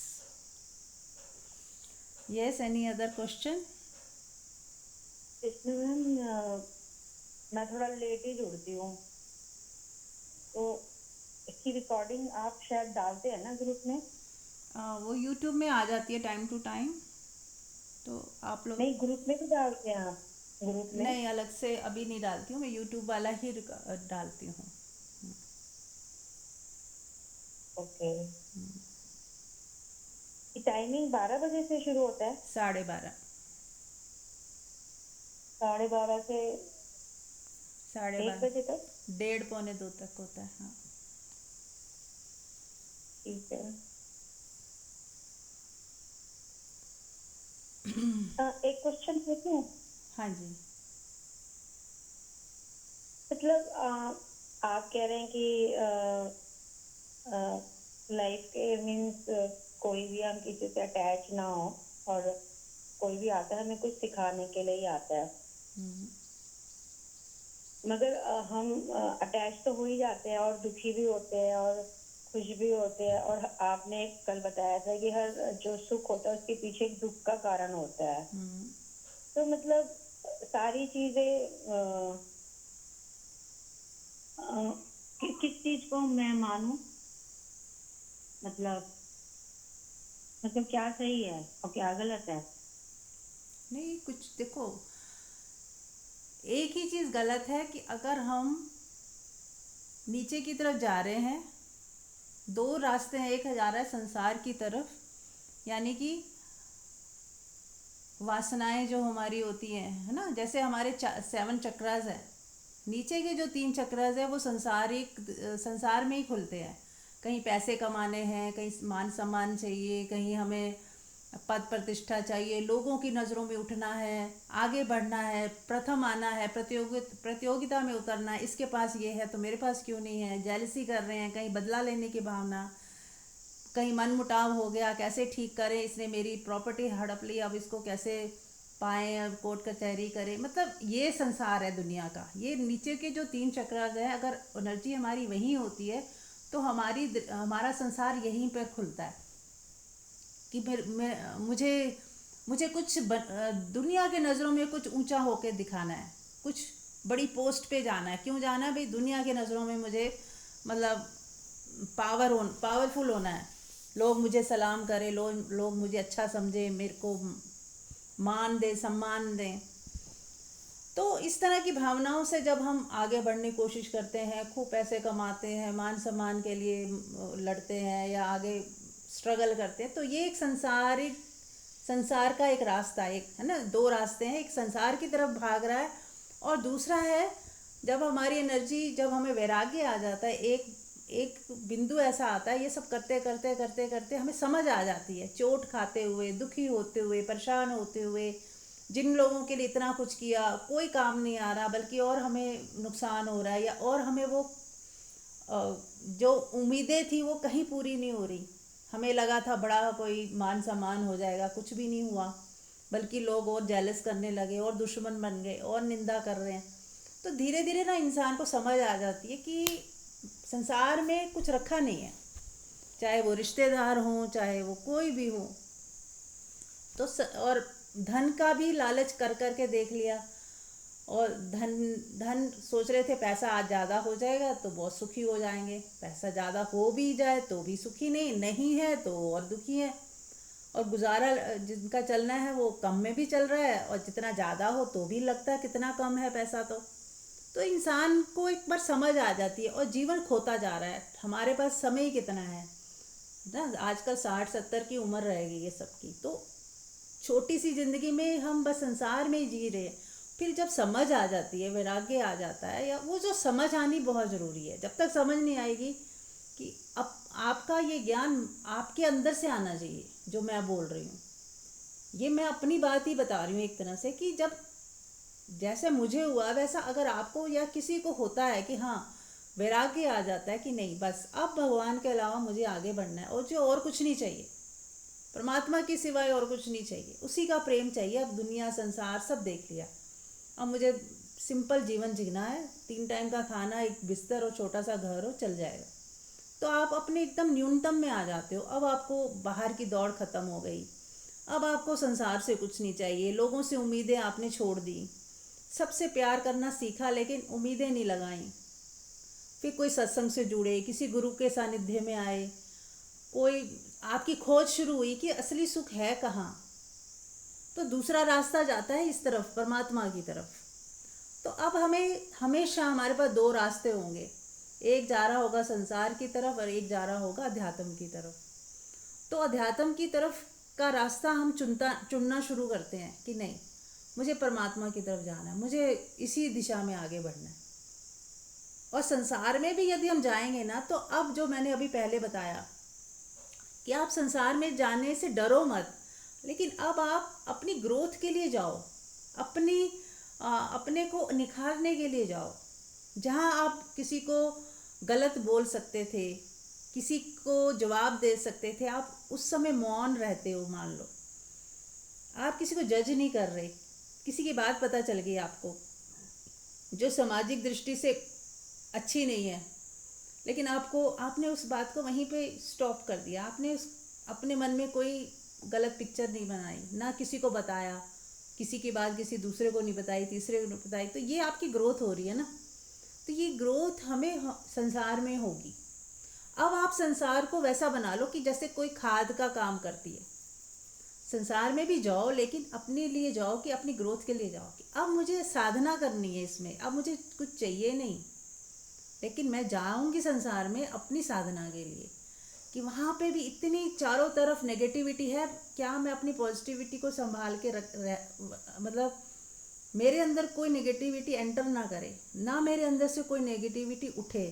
Yes, any other question? इसमें मैम मैं थोड़ा लेट ही जुड़ती हूँ, तो इसकी रिकॉर्डिंग आप शायद डालते हैं ना ग्रुप में? वो यूट्यूब में आ जाती है टाइम टू टाइम, तो आप लोग। नहीं, ग्रुप में भी डालते हैं आप? ग्रुप में? नहीं, अलग से अभी नहीं डालती हूँ, मैं यूट्यूब वाला ही डालती हूँ। ओके। टाइमिंग 12 बजे से शुरू होता है? 12:30। 12:30 से साढ़े 1 बजे तक? 1:30, 1:45, 2 तक होता है। हाँ। ठीक है। एक क्वेश्चन पूछूं? हाँ जी। मतलब आप कह रहे हैं कि लाइफ के मीन्स कोई भी हम किसी से अटैच ना हो, और कोई भी आता है हमें कुछ सिखाने के लिए ही आता है, हम्म, मगर हम अटैच तो हो ही जाते हैं और दुखी भी होते हैं और खुश भी होते हैं। और आपने कल बताया था कि हर जो सुख होता है उसके पीछे एक दुख का कारण होता है। हम्म। तो मतलब सारी चीजें किस चीज को मैं मानूं, मतलब क्या सही है और क्या गलत है? नहीं, कुछ देखो, एक ही चीज़ गलत है कि अगर हम नीचे की तरफ जा रहे हैं, दो रास्ते हैं, एक जा रहा है संसार की तरफ, यानी कि वासनाएं जो हमारी होती हैं, है ना, जैसे हमारे 7 चक्रास है, नीचे के जो 3 चक्रास है वो संसार में ही खुलते हैं। कहीं पैसे कमाने हैं, कहीं मान सम्मान चाहिए, कहीं हमें पद प्रतिष्ठा चाहिए, लोगों की नज़रों में उठना है, आगे बढ़ना है, प्रथम आना है, प्रतियोगिता में उतरना है, इसके पास ये है तो मेरे पास क्यों नहीं है, जेलसी कर रहे हैं, कहीं बदला लेने की भावना, कहीं मन मुटाव हो गया, कैसे ठीक करें, इसने मेरी प्रॉपर्टी हड़प ली, अब इसको कैसे पाएँ, अब कोर्ट कचहरी करें, मतलब ये संसार है दुनिया का। ये नीचे के जो 3 चक्रास है, अगर एनर्जी हमारी वहीं होती है तो हमारा संसार यहीं पर खुलता है कि फिर मुझे मुझे दुनिया के नज़रों में कुछ ऊंचा होके दिखाना है, कुछ बड़ी पोस्ट पे जाना है। क्यों जाना है भाई? दुनिया के नज़रों में मुझे, मतलब पावरफुल होना है, लोग मुझे सलाम करें, लोग मुझे अच्छा समझे, मेरे को मान दे, सम्मान दें। तो इस तरह की भावनाओं से जब हम आगे बढ़ने की कोशिश करते हैं, खूब पैसे कमाते हैं, मान सम्मान के लिए लड़ते हैं या आगे स्ट्रगल करते हैं, तो ये एक संसार का एक रास्ता, एक है ना, दो रास्ते हैं, एक संसार की तरफ भाग रहा है और दूसरा है जब हमारी एनर्जी, जब हमें वैराग्य आ जाता है, एक एक बिंदु ऐसा आता है, ये सब करते करते करते करते हमें समझ आ जाती है, चोट खाते हुए, दुखी होते हुए, परेशान होते हुए, जिन लोगों के लिए इतना कुछ किया कोई काम नहीं आ रहा, बल्कि और हमें नुकसान हो रहा है, या और हमें वो जो उम्मीदें थी वो कहीं पूरी नहीं हो रही। हमें लगा था बड़ा कोई मान सम्मान हो जाएगा, कुछ भी नहीं हुआ, बल्कि लोग और जेलस करने लगे और दुश्मन बन गए और निंदा कर रहे हैं। तो धीरे धीरे ना इंसान को समझ आ जाती है कि संसार में कुछ रखा नहीं है, चाहे वो रिश्तेदार हों, चाहे वो कोई भी हो। और धन का भी लालच कर कर के देख लिया, और धन धन सोच रहे थे पैसा आज ज़्यादा हो जाएगा तो बहुत सुखी हो जाएंगे, पैसा ज़्यादा हो भी जाए तो भी सुखी नहीं, नहीं है तो और दुखी है। और गुजारा जिनका चलना है वो कम में भी चल रहा है, और जितना ज़्यादा हो तो भी लगता है कितना कम है पैसा। तो इंसान को एक बार समझ आ जाती है और जीवन खोता जा रहा है, हमारे पास समय ही कितना है ना, आजकल 60-70 की उम्र रहेगी ये सबकी, तो छोटी सी जिंदगी में हम बस संसार में ही जी रहे हैं। फिर जब समझ आ जाती है, वैराग्य आ जाता है, या वो जो समझ आनी बहुत ज़रूरी है, जब तक समझ नहीं आएगी कि अब आपका ये ज्ञान आपके अंदर से आना चाहिए। जो मैं बोल रही हूँ, ये मैं अपनी बात ही बता रही हूँ एक तरह से, कि जब जैसे मुझे हुआ वैसा अगर आपको या किसी को होता है कि हाँ, वैराग्य आ जाता है कि नहीं, बस अब भगवान के अलावा मुझे आगे बढ़ना है और जो और कुछ नहीं चाहिए, परमात्मा के सिवाय और कुछ नहीं चाहिए, उसी का प्रेम चाहिए, अब दुनिया संसार सब देख लिया, अब मुझे सिंपल जीवन जीना है, 3 टाइम का खाना, एक बिस्तर और छोटा सा घर हो, चल जाएगा। तो आप अपने एकदम न्यूनतम में आ जाते हो। अब आपको बाहर की दौड़ ख़त्म हो गई, अब आपको संसार से कुछ नहीं चाहिए, लोगों से उम्मीदें आपने छोड़ दी, सबसे प्यार करना सीखा लेकिन उम्मीदें नहीं लगाई। फिर कोई सत्संग से जुड़े, किसी गुरु के सानिध्य में आए, कोई आपकी खोज शुरू हुई कि असली सुख है कहाँ, तो दूसरा रास्ता जाता है इस तरफ, परमात्मा की तरफ। तो अब हमें हमेशा हमारे पास दो रास्ते होंगे, एक जा रहा होगा संसार की तरफ और एक जा रहा होगा अध्यात्म की तरफ। तो अध्यात्म की तरफ का रास्ता हम चुनना शुरू करते हैं कि नहीं, मुझे परमात्मा की तरफ जाना है, मुझे इसी दिशा में आगे बढ़ना है। और संसार में भी यदि हम जाएंगे ना, तो अब जो मैंने अभी पहले बताया कि आप संसार में जाने से डरो मत, लेकिन अब आप अपनी ग्रोथ के लिए जाओ, अपने को निखारने के लिए जाओ। जहाँ आप किसी को गलत बोल सकते थे, किसी को जवाब दे सकते थे, आप उस समय मौन रहते हो। मान लो आप किसी को जज नहीं कर रहे, किसी की बात पता चल गई आपको जो सामाजिक दृष्टि से अच्छी नहीं है, लेकिन आपने उस बात को वहीं पे स्टॉप कर दिया। आपने उस अपने मन में कोई गलत पिक्चर नहीं बनाई, ना किसी को बताया, किसी की बात किसी दूसरे को नहीं बताई, तीसरे को नहीं बताई। तो ये आपकी ग्रोथ हो रही है ना। तो ये ग्रोथ हमें संसार में होगी। अब आप संसार को वैसा बना लो कि जैसे कोई खाद का काम करती है। संसार में भी जाओ, लेकिन अपने लिए जाओ, कि अपनी ग्रोथ के लिए जाओ कि अब मुझे साधना करनी है इसमें, अब मुझे कुछ चाहिए नहीं, लेकिन मैं जाऊंगी संसार में अपनी साधना के लिए। कि वहाँ पे भी इतनी चारों तरफ नेगेटिविटी है, क्या मैं अपनी पॉजिटिविटी को संभाल के मतलब मेरे अंदर कोई नेगेटिविटी एंटर ना करे, ना मेरे अंदर से कोई नेगेटिविटी उठे,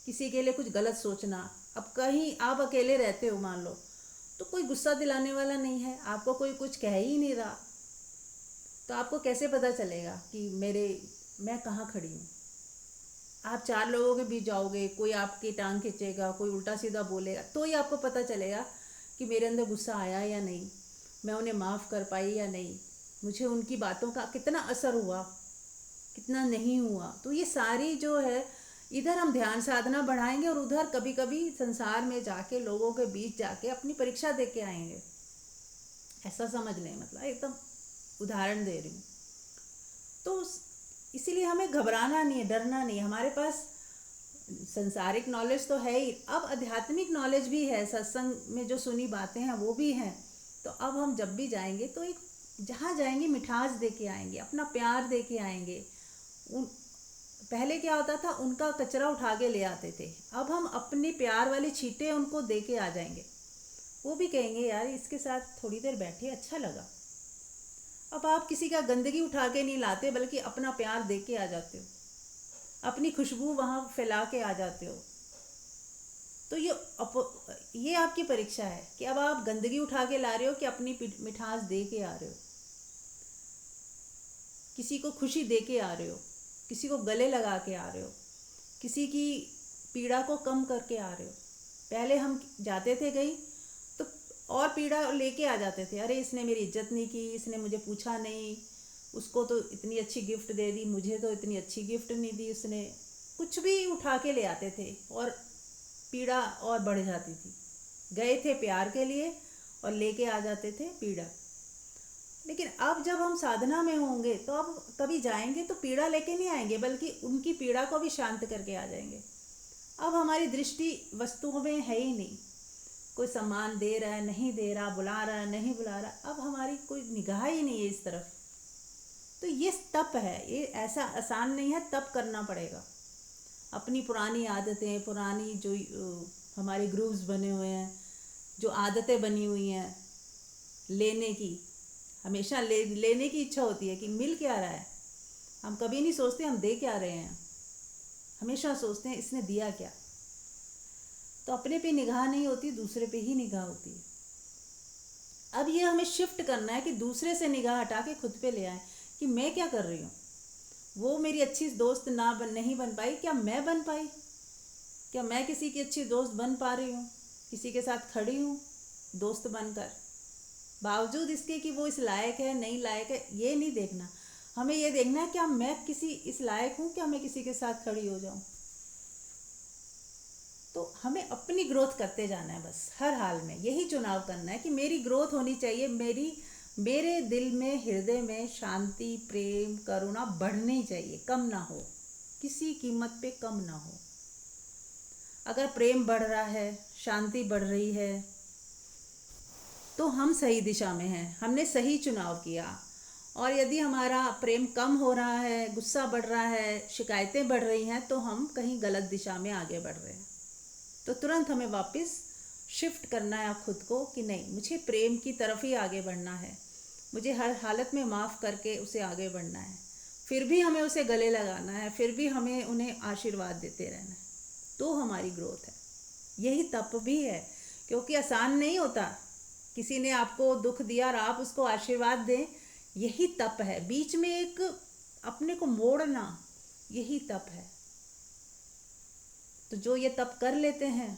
किसी के लिए कुछ गलत सोचना। अब कहीं आप अकेले रहते हो मान लो, तो कोई गुस्सा दिलाने वाला नहीं है, आपको कोई कुछ कह ही नहीं रहा, तो आपको कैसे पता चलेगा कि मैं कहाँ खड़ी हूँ। आप चार लोगों के बीच जाओगे, कोई आपकी टांग खींचेगा, कोई उल्टा सीधा बोलेगा, तो ही आपको पता चलेगा कि मेरे अंदर गुस्सा आया या नहीं, मैं उन्हें माफ़ कर पाई या नहीं, मुझे उनकी बातों का कितना असर हुआ, कितना नहीं हुआ। तो ये सारी जो है, इधर हम ध्यान साधना बढ़ाएंगे और उधर कभी कभी संसार में जाके लोगों के बीच जाके अपनी परीक्षा दे के आएंगे। ऐसा समझ लें, मतलब एकदम उदाहरण दे रही हूँ। तो इसीलिए हमें घबराना नहीं है, डरना नहीं है। हमारे पास संसारिक नॉलेज तो है ही, अब आध्यात्मिक नॉलेज भी है, सत्संग में जो सुनी बातें हैं वो भी हैं। तो अब हम जब भी जाएंगे तो एक जहाँ जाएंगे मिठास दे के आएंगे, अपना प्यार दे के आएंगे। उन पहले क्या होता था, उनका कचरा उठा के ले आते थे, अब हम अपनी प्यार वाली छींटे उनको दे के आ जाएंगे। वो भी कहेंगे यार इसके साथ थोड़ी देर बैठे, अच्छा लगा। अब आप किसी का गंदगी उठा के नहीं लाते, बल्कि अपना प्यार दे के आ जाते हो, अपनी खुशबू वहाँ फैला के आ जाते हो। तो ये आपकी परीक्षा है कि अब आप गंदगी उठा के ला रहे हो कि अपनी मिठास दे के आ रहे हो, किसी को खुशी दे के आ रहे हो, किसी को गले लगा के आ रहे हो, किसी की पीड़ा को कम करके आ रहे हो। पहले हम जाते थे कहीं तो और पीड़ा लेके आ जाते थे, अरे इसने मेरी इज्जत नहीं की, इसने मुझे पूछा नहीं, उसको तो इतनी अच्छी गिफ्ट दे दी, मुझे तो इतनी अच्छी गिफ्ट नहीं दी उसने। कुछ भी उठा के ले आते थे और पीड़ा और बढ़ जाती थी। गए थे प्यार के लिए और लेके आ जाते थे पीड़ा। लेकिन अब जब हम साधना में होंगे तो अब कभी जाएंगे तो पीड़ा लेके नहीं आएंगे, बल्कि उनकी पीड़ा को भी शांत करके आ जाएंगे। अब हमारी दृष्टि वस्तुओं में है ही नहीं, कोई सम्मान दे रहा है नहीं दे रहा, बुला रहा है नहीं बुला रहा, अब हमारी कोई निगाह ही नहीं है इस तरफ। तो ये तप है, ये ऐसा आसान नहीं है, तप करना पड़ेगा। अपनी पुरानी आदतें, पुरानी जो हमारे ग्रूव्स बने हुए हैं, जो आदतें बनी हुई हैं लेने की, हमेशा लेने की इच्छा होती है कि मिल क्या रहा है। हम कभी नहीं सोचते हम दे क्या रहे हैं, हमेशा सोचते हैं इसने दिया क्या। तो अपने पे निगाह नहीं होती, दूसरे पे ही निगाह होती है। अब ये हमें शिफ्ट करना है कि दूसरे से निगाह हटा के खुद पे ले आए कि मैं क्या कर रही हूँ। वो मेरी अच्छी दोस्त नहीं बन पाई, क्या मैं बन पाई? क्या मैं किसी की अच्छी दोस्त बन पा रही हूँ? किसी के साथ खड़ी हूँ दोस्त बनकर, बावजूद इसके कि वो इस लायक है नहीं लायक है, ये नहीं देखना। हमें ये देखना है क्या मैं किसी इस लायक हूँ, क्या मैं किसी के साथ खड़ी हो जाऊँ। तो हमें अपनी ग्रोथ करते जाना है, बस हर हाल में यही चुनाव करना है कि मेरी ग्रोथ होनी चाहिए। मेरे दिल में, हृदय में शांति, प्रेम, करुणा बढ़नी चाहिए, कम ना हो, किसी कीमत पे कम ना हो। अगर प्रेम बढ़ रहा है, शांति बढ़ रही है, तो हम सही दिशा में हैं, हमने सही चुनाव किया। और यदि हमारा प्रेम कम हो रहा है, गुस्सा बढ़ रहा है, शिकायतें बढ़ रही हैं, तो हम कहीं गलत दिशा में आगे बढ़ रहे हैं। तो तुरंत हमें वापस शिफ्ट करना है खुद को कि नहीं, मुझे प्रेम की तरफ ही आगे बढ़ना है, मुझे हर हालत में माफ़ करके उसे आगे बढ़ना है। फिर भी हमें उसे गले लगाना है, फिर भी हमें उन्हें आशीर्वाद देते रहना है, तो हमारी ग्रोथ है। यही तप भी है, क्योंकि आसान नहीं होता। किसी ने आपको दुख दिया और आप उसको आशीर्वाद दें, यही तप है। बीच में एक अपने को मोड़ना, यही तप है। तो जो ये तप कर लेते हैं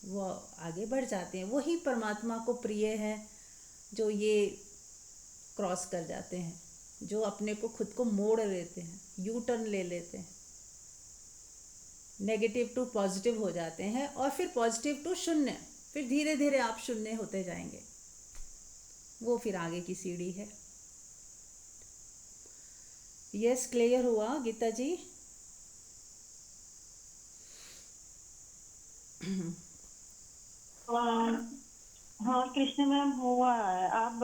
वो आगे बढ़ जाते हैं। वही परमात्मा को प्रिय है जो ये क्रॉस कर जाते हैं, जो अपने को खुद को मोड़ लेते हैं, यू टर्न ले लेते हैं, नेगेटिव टू पॉजिटिव हो जाते हैं, और फिर पॉजिटिव टू शून्य, फिर धीरे धीरे आप शून्य होते जाएंगे। वो फिर आगे की सीढ़ी है। यस, क्लियर हुआ गीता जी? हाँ हाँ, कृष्ण मैम हुआ है। आप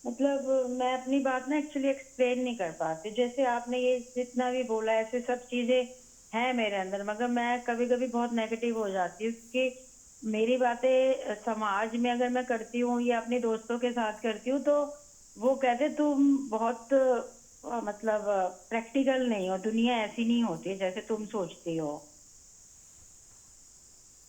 मतलब मैं अपनी बात ना एक्चुअली एक्सप्लेन नहीं कर पाती। जैसे आपने ये जितना भी बोला, ऐसे सब चीजें हैं मेरे अंदर, मगर मैं कभी कभी बहुत नेगेटिव हो जाती हूँ कि मेरी बातें समाज में अगर मैं करती हूँ या अपने दोस्तों के साथ करती हूँ, तो वो कहते तुम बहुत मतलब प्रैक्टिकल नहीं हो, दुनिया ऐसी नहीं होती है जैसे तुम सोचती हो।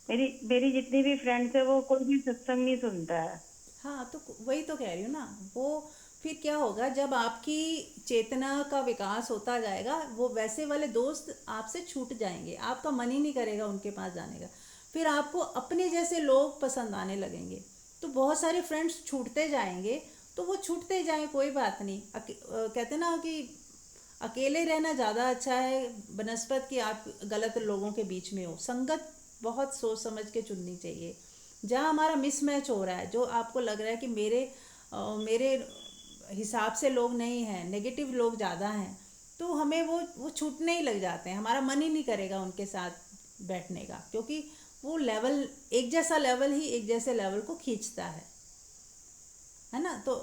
मेरी मेरी जितनी भी फ्रेंड्स है वो कोई भी सत्संग नहीं सुनता है। हाँ, तो वही तो कह रही हूँ ना। वो फिर क्या होगा, जब आपकी चेतना का विकास होता जाएगा, वो वैसे वाले दोस्त आपसे छूट जाएंगे, आपका मन ही नहीं करेगा उनके पास जाने का। फिर आपको अपने जैसे लोग पसंद आने लगेंगे। तो बहुत सारे फ्रेंड्स छूटते जाएंगे, तो वो छूटते जाएं, कोई बात नहीं। कहते ना कि अकेले रहना ज़्यादा अच्छा है बनस्पत कि आप गलत लोगों के बीच में हो। संगत बहुत सोच समझ के चुननी चाहिए। जहाँ हमारा मिसमैच हो रहा है, जो आपको लग रहा है कि मेरे हिसाब से लोग नहीं हैं, नेगेटिव लोग ज़्यादा हैं, तो हमें वो छूटने ही लग जाते हैं। हमारा मन ही नहीं करेगा उनके साथ बैठने का, क्योंकि वो लेवल, एक जैसा लेवल ही एक जैसे लेवल को खींचता है ना। तो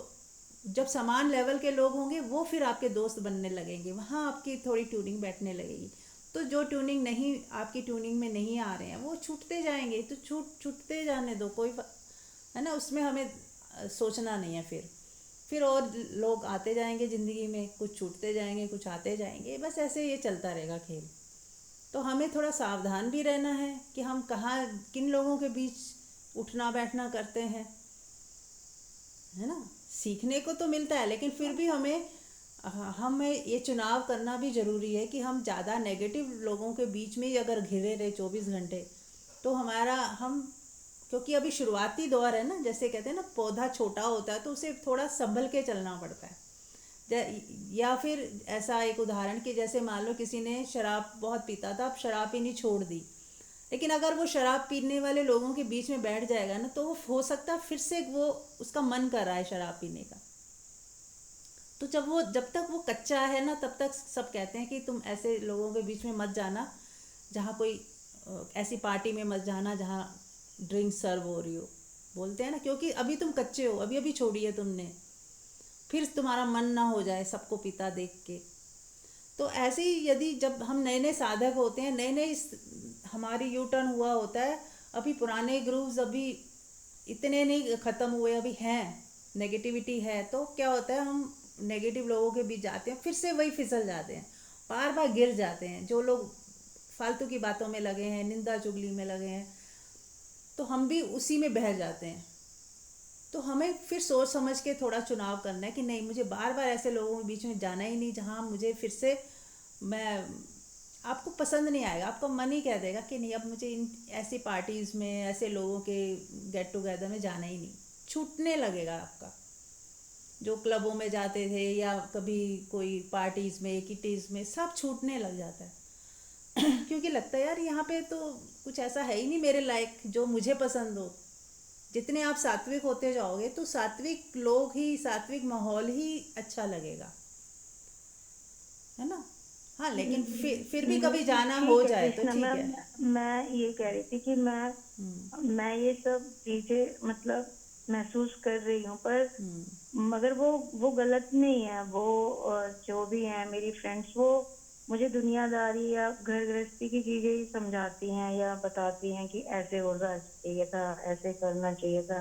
जब समान लेवल के लोग होंगे, वो फिर आपके दोस्त बनने लगेंगे, वहाँ आपकी थोड़ी ट्यूनिंग बैठने लगेगी। तो जो ट्यूनिंग नहीं, आपकी ट्यूनिंग में नहीं आ रहे हैं, वो छूटते जाएंगे। तो छूटते जाने दो, है ना, उसमें हमें सोचना नहीं है। फिर और लोग आते जाएंगे ज़िंदगी में, कुछ छूटते जाएंगे, कुछ आते जाएंगे, बस ऐसे ये चलता रहेगा खेल। तो हमें थोड़ा सावधान भी रहना है कि हम कहाँ, किन लोगों के बीच उठना बैठना करते हैं, है ना। सीखने को तो मिलता है, लेकिन फिर भी हमें ये चुनाव करना भी ज़रूरी है कि हम ज़्यादा नेगेटिव लोगों के बीच में ही अगर घिरे रहे 24 घंटे, तो हम, क्योंकि अभी शुरुआती दौर है ना, जैसे कहते हैं ना, पौधा छोटा होता है तो उसे थोड़ा संभल के चलना पड़ता है। या फिर ऐसा एक उदाहरण कि जैसे मान लो किसी ने शराब बहुत पीता था, अब शराब पीनी छोड़ दी, लेकिन अगर वो शराब पीने वाले लोगों के बीच में बैठ जाएगा ना, तो वो हो सकता है फिर से वो, उसका मन कर रहा है शराब पीने का। तो जब तक वो कच्चा है ना, तब तक सब कहते हैं कि तुम ऐसे लोगों के बीच में मत जाना, जहाँ कोई ऐसी पार्टी में मत जाना जहाँ ड्रिंक सर्व हो रही हो। बोलते हैं ना, क्योंकि अभी तुम कच्चे हो, अभी अभी छोड़ी है तुमने, फिर तुम्हारा मन ना हो जाए सबको पीता देख के। तो ऐसे ही यदि जब हम नए नए साधक होते हैं, नए नए हमारी यू टर्न हुआ होता है, अभी पुराने ग्रूव्स अभी इतने नहीं ख़त्म हुए, अभी हैं, नेगेटिविटी है, तो क्या होता है, हम नेगेटिव लोगों के बीच जाते हैं, फिर से वही फिसल जाते हैं, बार बार गिर जाते हैं। जो लोग फालतू की बातों में लगे हैं, निंदा चुगली में लगे हैं, तो हम भी उसी में बह जाते हैं। तो हमें फिर सोच समझ के थोड़ा चुनाव करना है कि नहीं, मुझे बार बार ऐसे लोगों के बीच में जाना ही नहीं, जहाँ मुझे फिर से, मैं, आपको पसंद नहीं आएगा, आपका मन ही कह देगा कि नहीं, अब मुझे इन ऐसी पार्टीज़ में, ऐसे लोगों के गेट टुगेदर में जाना ही नहीं, छूटने लगेगा आपका। जो क्लबों में जाते थे या कभी कोई पार्टीज़ में, किटीज़ में, सब छूटने लग जाता है क्योंकि लगता है यार, यहाँ पे तो कुछ ऐसा है ही नहीं मेरे लायक जो मुझे पसंद हो। जितने आप सात्विक होते जाओगे, तो सात्विक लोग ही, सात्विक माहौल ही अच्छा लगेगा, है ना। हाँ, लेकिन फिर भी कभी जाना हो ठीक है जाए तो कृष्णा ठीक मैम, है। मैं ये कह रही थी कि हम्म। मैं ये सब चीजें मतलब महसूस कर रही हूँ, पर हम्म। मगर वो गलत नहीं है। वो जो भी है मेरी फ्रेंड्स, वो मुझे दुनियादारी या घर गृहस्थी की चीजें ही समझाती हैं या बताती हैं कि ऐसे होना चाहिए था, ऐसे करना चाहिए था।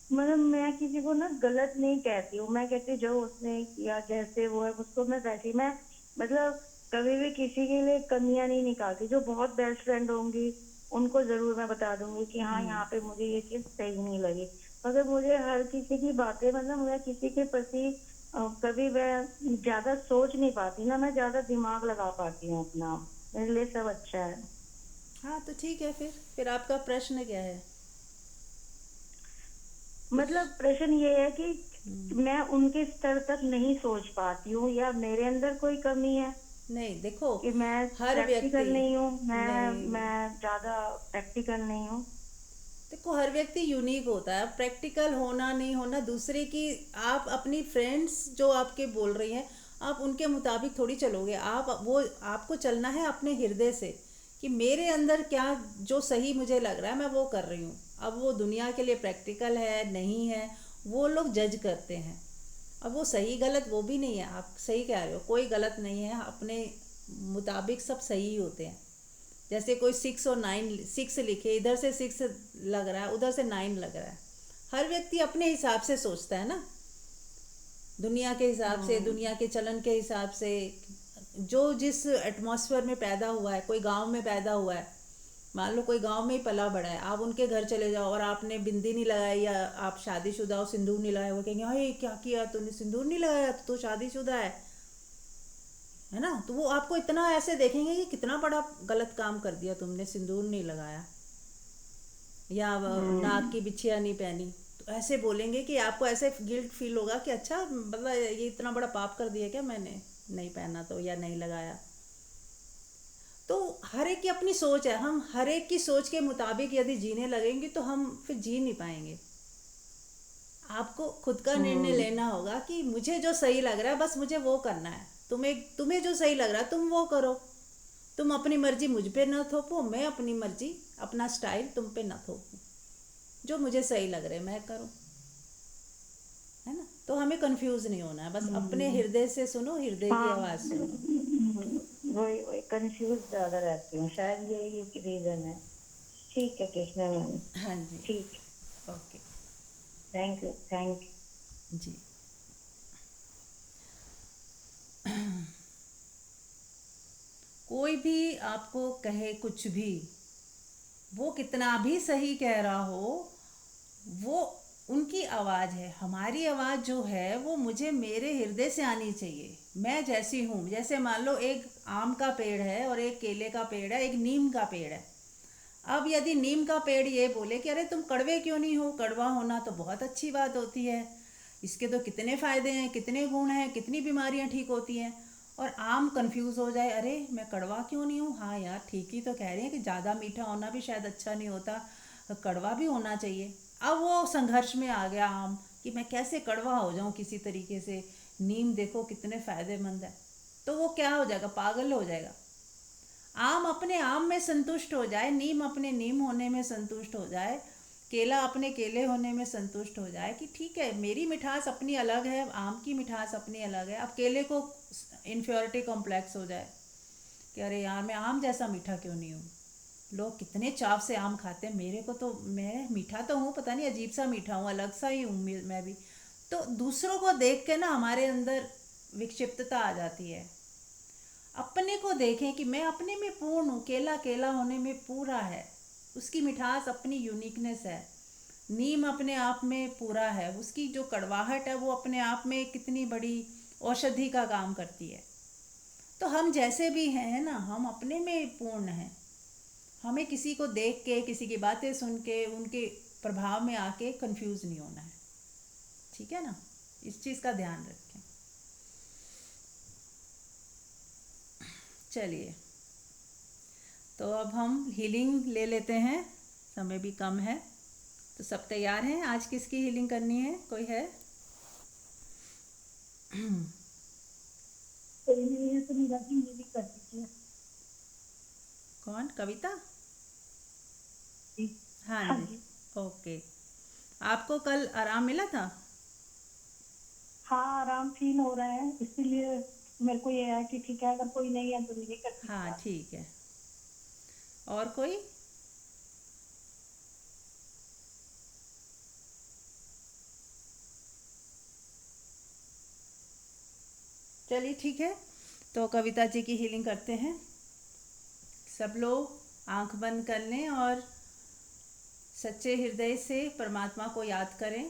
मतलब मैं किसी को ना गलत नहीं कहती हूँ, मैं कहती हूँ जो उसने किया, जैसे वो है उसको मैं वैसे ही, मैं मतलब कभी भी किसी के लिए कमियां नहीं निकालती। जो बहुत बेस्ट फ्रेंड होंगी उनको जरूर मैं बता दूंगी कि हाँ, हम्म। यहाँ पे मुझे ये चीज सही नहीं लगी। मगर मुझे हर किसी की बातें, मतलब मैं किसी के प्रति कभी मैं ज्यादा सोच नहीं पाती ना, मैं ज्यादा दिमाग लगा पाती हूँ अपना। मेरे लिए सब अच्छा है। हाँ तो ठीक है, फिर आपका प्रश्न क्या है? कुछ। मतलब प्रश्न ये है कि हम्म, मैं उनके स्तर तक नहीं सोच पाती हूँ, या मेरे अंदर कोई कमी है नहीं देखो, कि मैं हर व्यक्ति, प्रैक्टिकल नहीं हूँ, नहीं मैं ज्यादा प्रैक्टिकल नहीं हूँ। देखो, हर व्यक्ति यूनिक होता है। प्रैक्टिकल होना नहीं होना दूसरे की, आप अपनी फ्रेंड्स जो आपके बोल रही हैं, आप उनके मुताबिक थोड़ी चलोगे। आप वो, आपको चलना है अपने हृदय से कि मेरे अंदर क्या जो सही मुझे लग रहा है मैं वो कर रही हूँ। अब वो दुनिया के लिए प्रैक्टिकल है नहीं है, वो लोग जज करते हैं। अब वो सही गलत वो भी नहीं है, आप सही कह रहे हो, कोई गलत नहीं है, अपने मुताबिक सब सही होते हैं। जैसे कोई 6 और 9, 6 लिखे, इधर से 6 लग रहा है, उधर से 9 लग रहा है। हर व्यक्ति अपने हिसाब से सोचता है ना, दुनिया के हिसाब से, हम्म। दुनिया के चलन के हिसाब से। जो जिस एटमॉस्फेयर में पैदा हुआ है, कोई गांव में पैदा हुआ है, मान लो कोई गांव में ही पला बड़ा है, आप उनके घर चले जाओ और आपने बिंदी नहीं लगाई, या आप शादीशुदा हो, सिंदूर नहीं लगाया, वो कहेंगे अरे क्या किया तूने, सिंदूर नहीं लगाया तो शादीशुदा है ना। तो वो आपको इतना ऐसे देखेंगे कि कितना बड़ा गलत काम कर दिया तुमने, सिंदूर नहीं लगाया या नाक हम्म। की बिछिया नहीं पहनी। तो ऐसे बोलेंगे कि आपको ऐसे गिल्ट फील होगा कि अच्छा, मतलब ये इतना बड़ा पाप कर दिया क्या मैंने, नहीं पहना तो या नहीं लगाया। तो हर एक की अपनी सोच है, हम हर एक की सोच के मुताबिक यदि जीने लगेंगे तो हम फिर जी नहीं पाएंगे। आपको खुद का निर्णय हम्म। लेना होगा कि मुझे जो सही लग रहा है बस मुझे वो करना है। तुम्हें तुम्हें जो सही लग रहा है तुम वो करो। तुम अपनी मर्जी मुझ पे न थोपो, मैं अपनी मर्जी, अपना स्टाइल तुम पे न थोपूं। जो मुझे सही लग रहा है मैं करूँ, है ना। तो हमें कंफ्यूज नहीं होना है, बस अपने हम्म। हृदय से सुनो, हृदय की हाँ, आवाज़ सुनो। वही वही कंफ्यूज ज्यादा रहती हूँ, शायद यही एक रीजन है। ठीक है कृष्णा मैम। हाँ जी। ठीक। ओके। थैंक यू, थैंक जी। कोई भी आपको कहे कुछ भी, वो कितना भी सही कह रहा हो, वो उनकी आवाज़ है। हमारी आवाज़ जो है वो मुझे मेरे हृदय से आनी चाहिए, मैं जैसी हूँ। जैसे मान लो एक आम का पेड़ है और एक केले का पेड़ है, एक नीम का पेड़ है। अब यदि नीम का पेड़ ये बोले कि अरे तुम कड़वे क्यों नहीं हो, कड़वा होना तो बहुत अच्छी बात होती है, इसके तो कितने फ़ायदे हैं, कितने गुण हैं, कितनी बीमारियां ठीक होती हैं। और आम कंफ्यूज हो जाए, अरे मैं कड़वा क्यों नहीं हूँ, हाँ यार ठीक ही तो कह रही हैं कि ज़्यादा मीठा होना भी शायद अच्छा नहीं होता, कड़वा भी होना चाहिए। अब वो संघर्ष में आ गया आम कि मैं कैसे कड़वा हो जाऊँ किसी तरीके से, नीम देखो कितने फ़ायदेमंद है। तो वो क्या हो जाएगा, पागल हो जाएगा। आम अपने आम में संतुष्ट हो जाए, नीम अपने नीम होने में संतुष्ट हो जाए, केला अपने केले होने में संतुष्ट हो जाए कि ठीक है मेरी मिठास अपनी अलग है, आम की मिठास अपनी अलग है। अब केले को इन्फ्योरिटी कॉम्प्लेक्स हो जाए कि अरे यार मैं आम जैसा मीठा क्यों नहीं हूँ, लोग कितने चाव से आम खाते हैं, मेरे को तो, मैं मीठा तो हूँ, पता नहीं अजीब सा मीठा हूँ, अलग सा ही हूँ मैं भी। तो दूसरों को देख के ना हमारे अंदर विक्षिप्तता आ जाती है। अपने को देखें कि मैं अपने में पूर्ण हूँ, केला केला होने में पूरा है, उसकी मिठास अपनी यूनिकनेस है। नीम अपने आप में पूरा है, उसकी जो कड़वाहट है वो अपने आप में कितनी बड़ी औषधि का काम करती है। तो हम जैसे भी हैं ना, हम अपने में पूर्ण हैं। हमें किसी को देख के, किसी की बातें सुन के, उनके प्रभाव में आके कंफ्यूज नहीं होना है। ठीक है ना, इस चीज़ का ध्यान रखें। चलिए, तो अब हम हीलिंग ले लेते हैं, समय भी कम है। तो सब तैयार हैं, आज किसकी हीलिंग करनी है, कोई है? कोई नहीं है तो मेरा भी ये भी कर दीजिए। कौन, कविता? जी। हाँ हाँ जी। जी। ओके। आपको कल आराम मिला था? हाँ, आराम फील हो रहा है, इसीलिए मेरे को ये है कि ठीक है, अगर कोई नहीं है तो ये कर दीजिए हाँ आप। ठीक है। और कोई? चलिए ठीक है, तो कविता जी की हीलिंग करते हैं। सब लोग आंख बंद कर लें और सच्चे हृदय से परमात्मा को याद करें।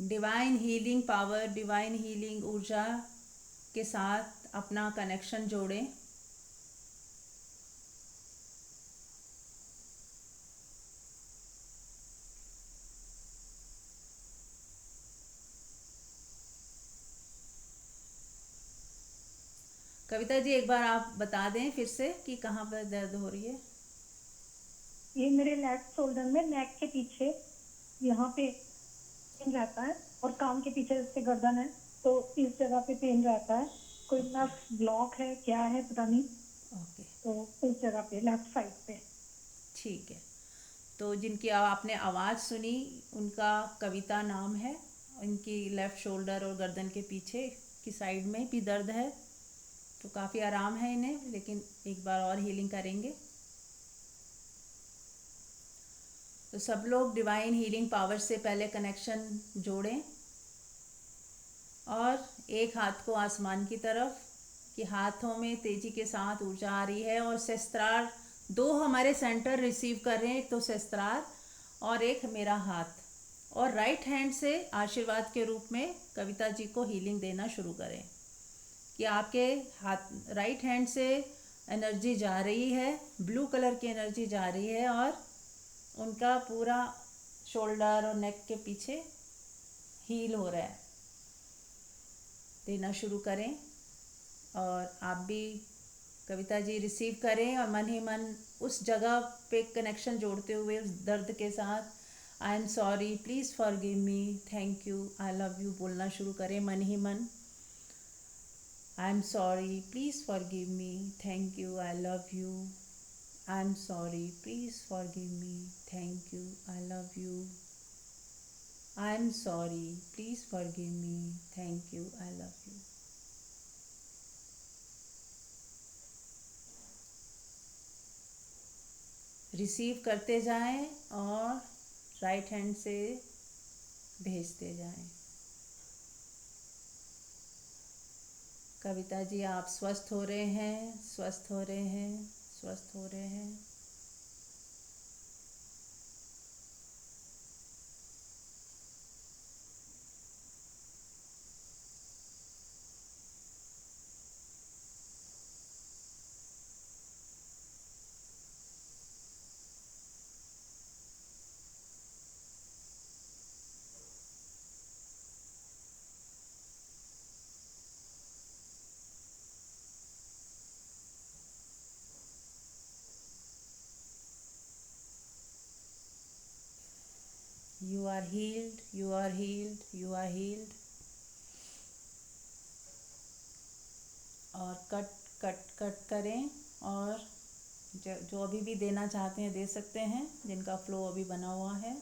Divine healing power, divine healing ऊर्जा के साथ अपना कनेक्शन जोड़ें। कविता जी, एक बार आप बता दें फिर से कि कहाँ पर दर्द हो रही है। ये मेरे लेफ्ट शोल्डर में नेक के पीछे यहाँ पे पेन रहता है, और कान के पीछे से गर्दन है, तो इस जगह पे पेन रहता है। कोई नस ब्लॉक है, क्या है पता नहीं, ओके, तो इस जगह पे लेफ्ट साइड पे। ठीक है। तो जिनकी आपने आवाज़ सुनी उनका कविता नाम है। उनकी लेफ़्ट शोल्डर और गर्दन के पीछे की साइड में भी दर्द है, तो काफ़ी आराम है इन्हें, लेकिन एक बार और हीलिंग करेंगे। तो सब लोग डिवाइन हीलिंग पावर से पहले कनेक्शन जोड़ें और एक हाथ को आसमान की तरफ, कि हाथों में तेजी के साथ ऊर्जा आ रही है, और शस्त्रार दो हमारे सेंटर रिसीव कर रहे हैं, एक तो शस्त्रार और एक मेरा हाथ। और राइट हैंड से आशीर्वाद के रूप में कविता जी को हीलिंग देना शुरू करें कि आपके हाथ राइट हैंड से एनर्जी जा रही है, ब्लू कलर की एनर्जी जा रही है, और उनका पूरा शोल्डर और नेक के पीछे हील हो रहा है। देना शुरू करें और आप भी कविता जी रिसीव करें, और मन ही मन उस जगह पे कनेक्शन जोड़ते हुए उस दर्द के साथ I am sorry, please forgive me, thank you, I love you बोलना शुरू करें मन ही मन। I am sorry, please forgive me, thank you, I love you. I am sorry, please forgive me, thank you, I love you. I am sorry, please forgive me, thank you, I love you. Receive करते जाएं और right hand से भेजते जाएं। कविता जी, आप स्वस्थ हो रहे हैं, स्वस्थ हो रहे हैं, स्वस्थ हो रहे हैं। You are healed, you are healed, you are healed। और कट कट कट करें, और जो अभी भी देना चाहते हैं दे सकते हैं, जिनका फ्लो अभी बना हुआ है।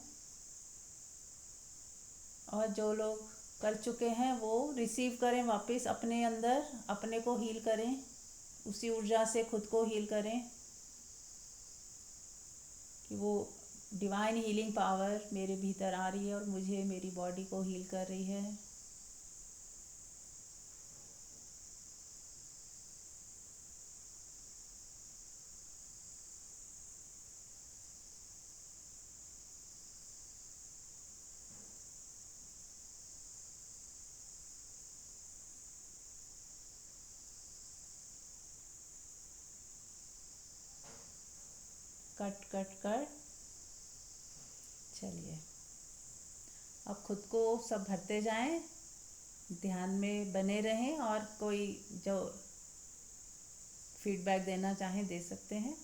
और जो लोग कर चुके हैं वो रिसीव करें वापस अपने अंदर, अपने को हील करें, उसी ऊर्जा से खुद को हील करें कि वो डिवाइन हीलिंग पावर मेरे भीतर आ रही है और मुझे मेरी बॉडी को हील कर रही है। Cut cut cut. चलिए, अब खुद को सब भरते जाएं, ध्यान में बने रहें, और कोई जो फीडबैक देना चाहें दे सकते हैं।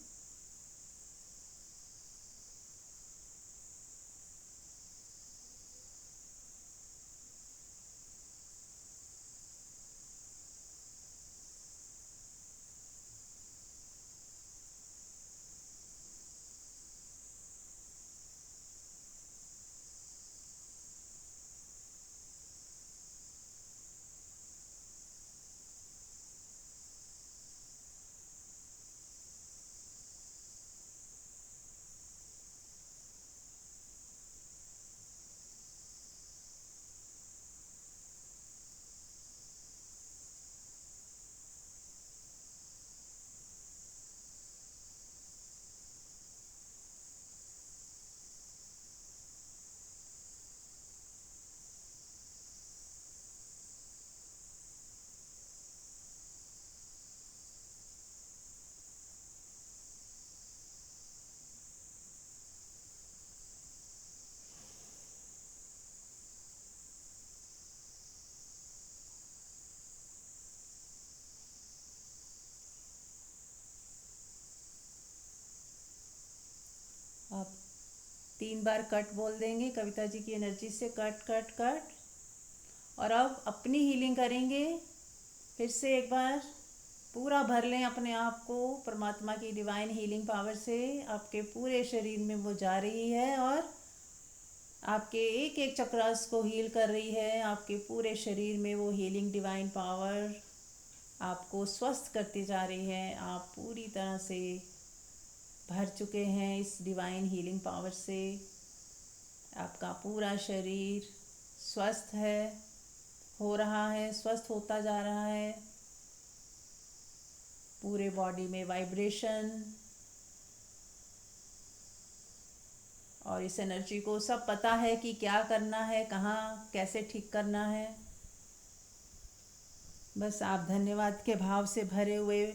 3 बार कट बोल देंगे कविता जी की एनर्जी से, कट कट कट। और अब अपनी हीलिंग करेंगे। फिर से एक बार पूरा भर लें अपने आप को परमात्मा की डिवाइन हीलिंग पावर से। आपके पूरे शरीर में वो जा रही है और आपके एक एक चक्रास को हील कर रही है। आपके पूरे शरीर में वो हीलिंग डिवाइन पावर आपको स्वस्थ करती जा रही है। आप पूरी तरह से भर चुके हैं इस डिवाइन हीलिंग पावर से। आपका पूरा शरीर स्वस्थ है, हो रहा है, स्वस्थ होता जा रहा है। पूरे बॉडी में वाइब्रेशन, और इस एनर्जी को सब पता है कि क्या करना है, कहाँ कैसे ठीक करना है। बस आप धन्यवाद के भाव से भरे हुए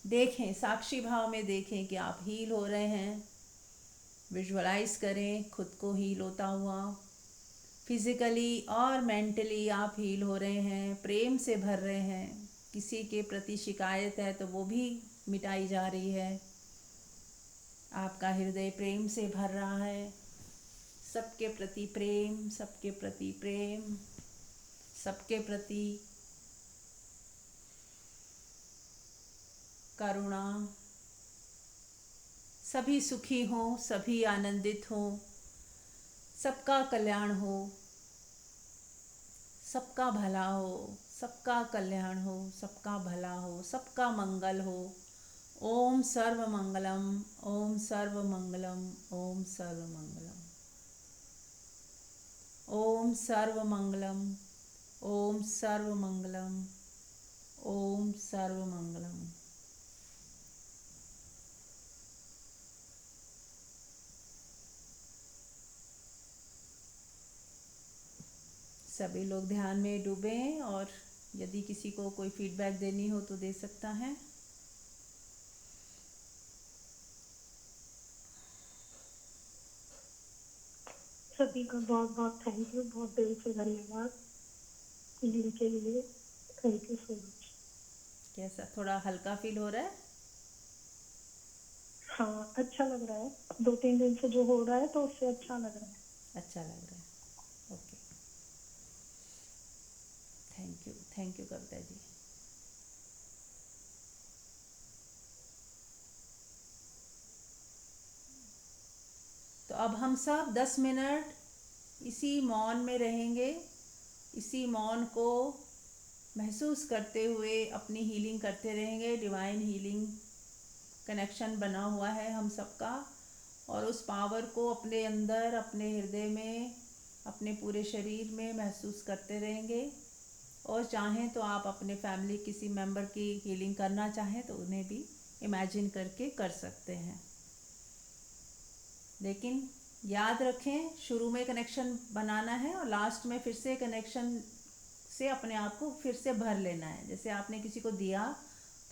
देखें, साक्षी भाव में देखें कि आप हील हो रहे हैं। विजुअलाइज करें खुद को हील होता हुआ। फिजिकली और मेंटली आप हील हो रहे हैं, प्रेम से भर रहे हैं। किसी के प्रति शिकायत है तो वो भी मिटाई जा रही है। आपका हृदय प्रेम से भर रहा है। सबके प्रति प्रेम, सबके प्रति प्रेम, सबके प्रति करुणा। सभी सुखी हों, सभी आनंदित हों, सबका कल्याण हो, सबका भला हो, सबका कल्याण हो, सबका भला हो, सबका मंगल हो। ओम सर्व मंगलम, ओम सर्व मंगलम, ओम सर्व मंगलम, ओम सर्व मंगलम, ओम सर्व मंगलम, ओम सर्व मंगलम। सभी लोग ध्यान में डूबें और यदि किसी को कोई फीडबैक देनी हो तो दे सकता है। सभी का बहुत बहुत थैंक यू, बहुत दिल से धन्यवाद हीलिंग के लिए। Thank you so much. कैसा, थोड़ा हल्का फील हो रहा है? हाँ, अच्छा लग रहा है। 2-3 दिन से जो हो रहा है तो उससे अच्छा लग रहा है। अच्छा लग रहा है। Okay, thank you Kavita ji. तो अब हम सब 10 मिनट इसी मौन में रहेंगे। इसी मौन को महसूस करते हुए अपनी हीलिंग करते रहेंगे। डिवाइन हीलिंग कनेक्शन बना हुआ है हम सबका, और उस पावर को अपने अंदर, अपने हृदय में, अपने पूरे शरीर में महसूस करते रहेंगे। और चाहें तो आप अपने फैमिली किसी मेंबर की हीलिंग करना चाहें तो उन्हें भी इमेजिन करके कर सकते हैं। लेकिन याद रखें, शुरू में कनेक्शन बनाना है और लास्ट में फिर से कनेक्शन से अपने आप को फिर से भर लेना है। जैसे आपने किसी को दिया,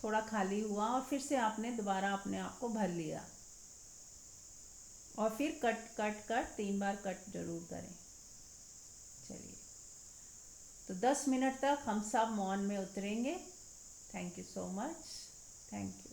थोड़ा खाली हुआ और फिर से आपने दोबारा अपने आप को भर लिया। और फिर कट कट कट 3 बार कट जरूर करें। चलिए, तो 10 मिनट तक हम सब मौन में उतरेंगे। Thank you so much. Thank you.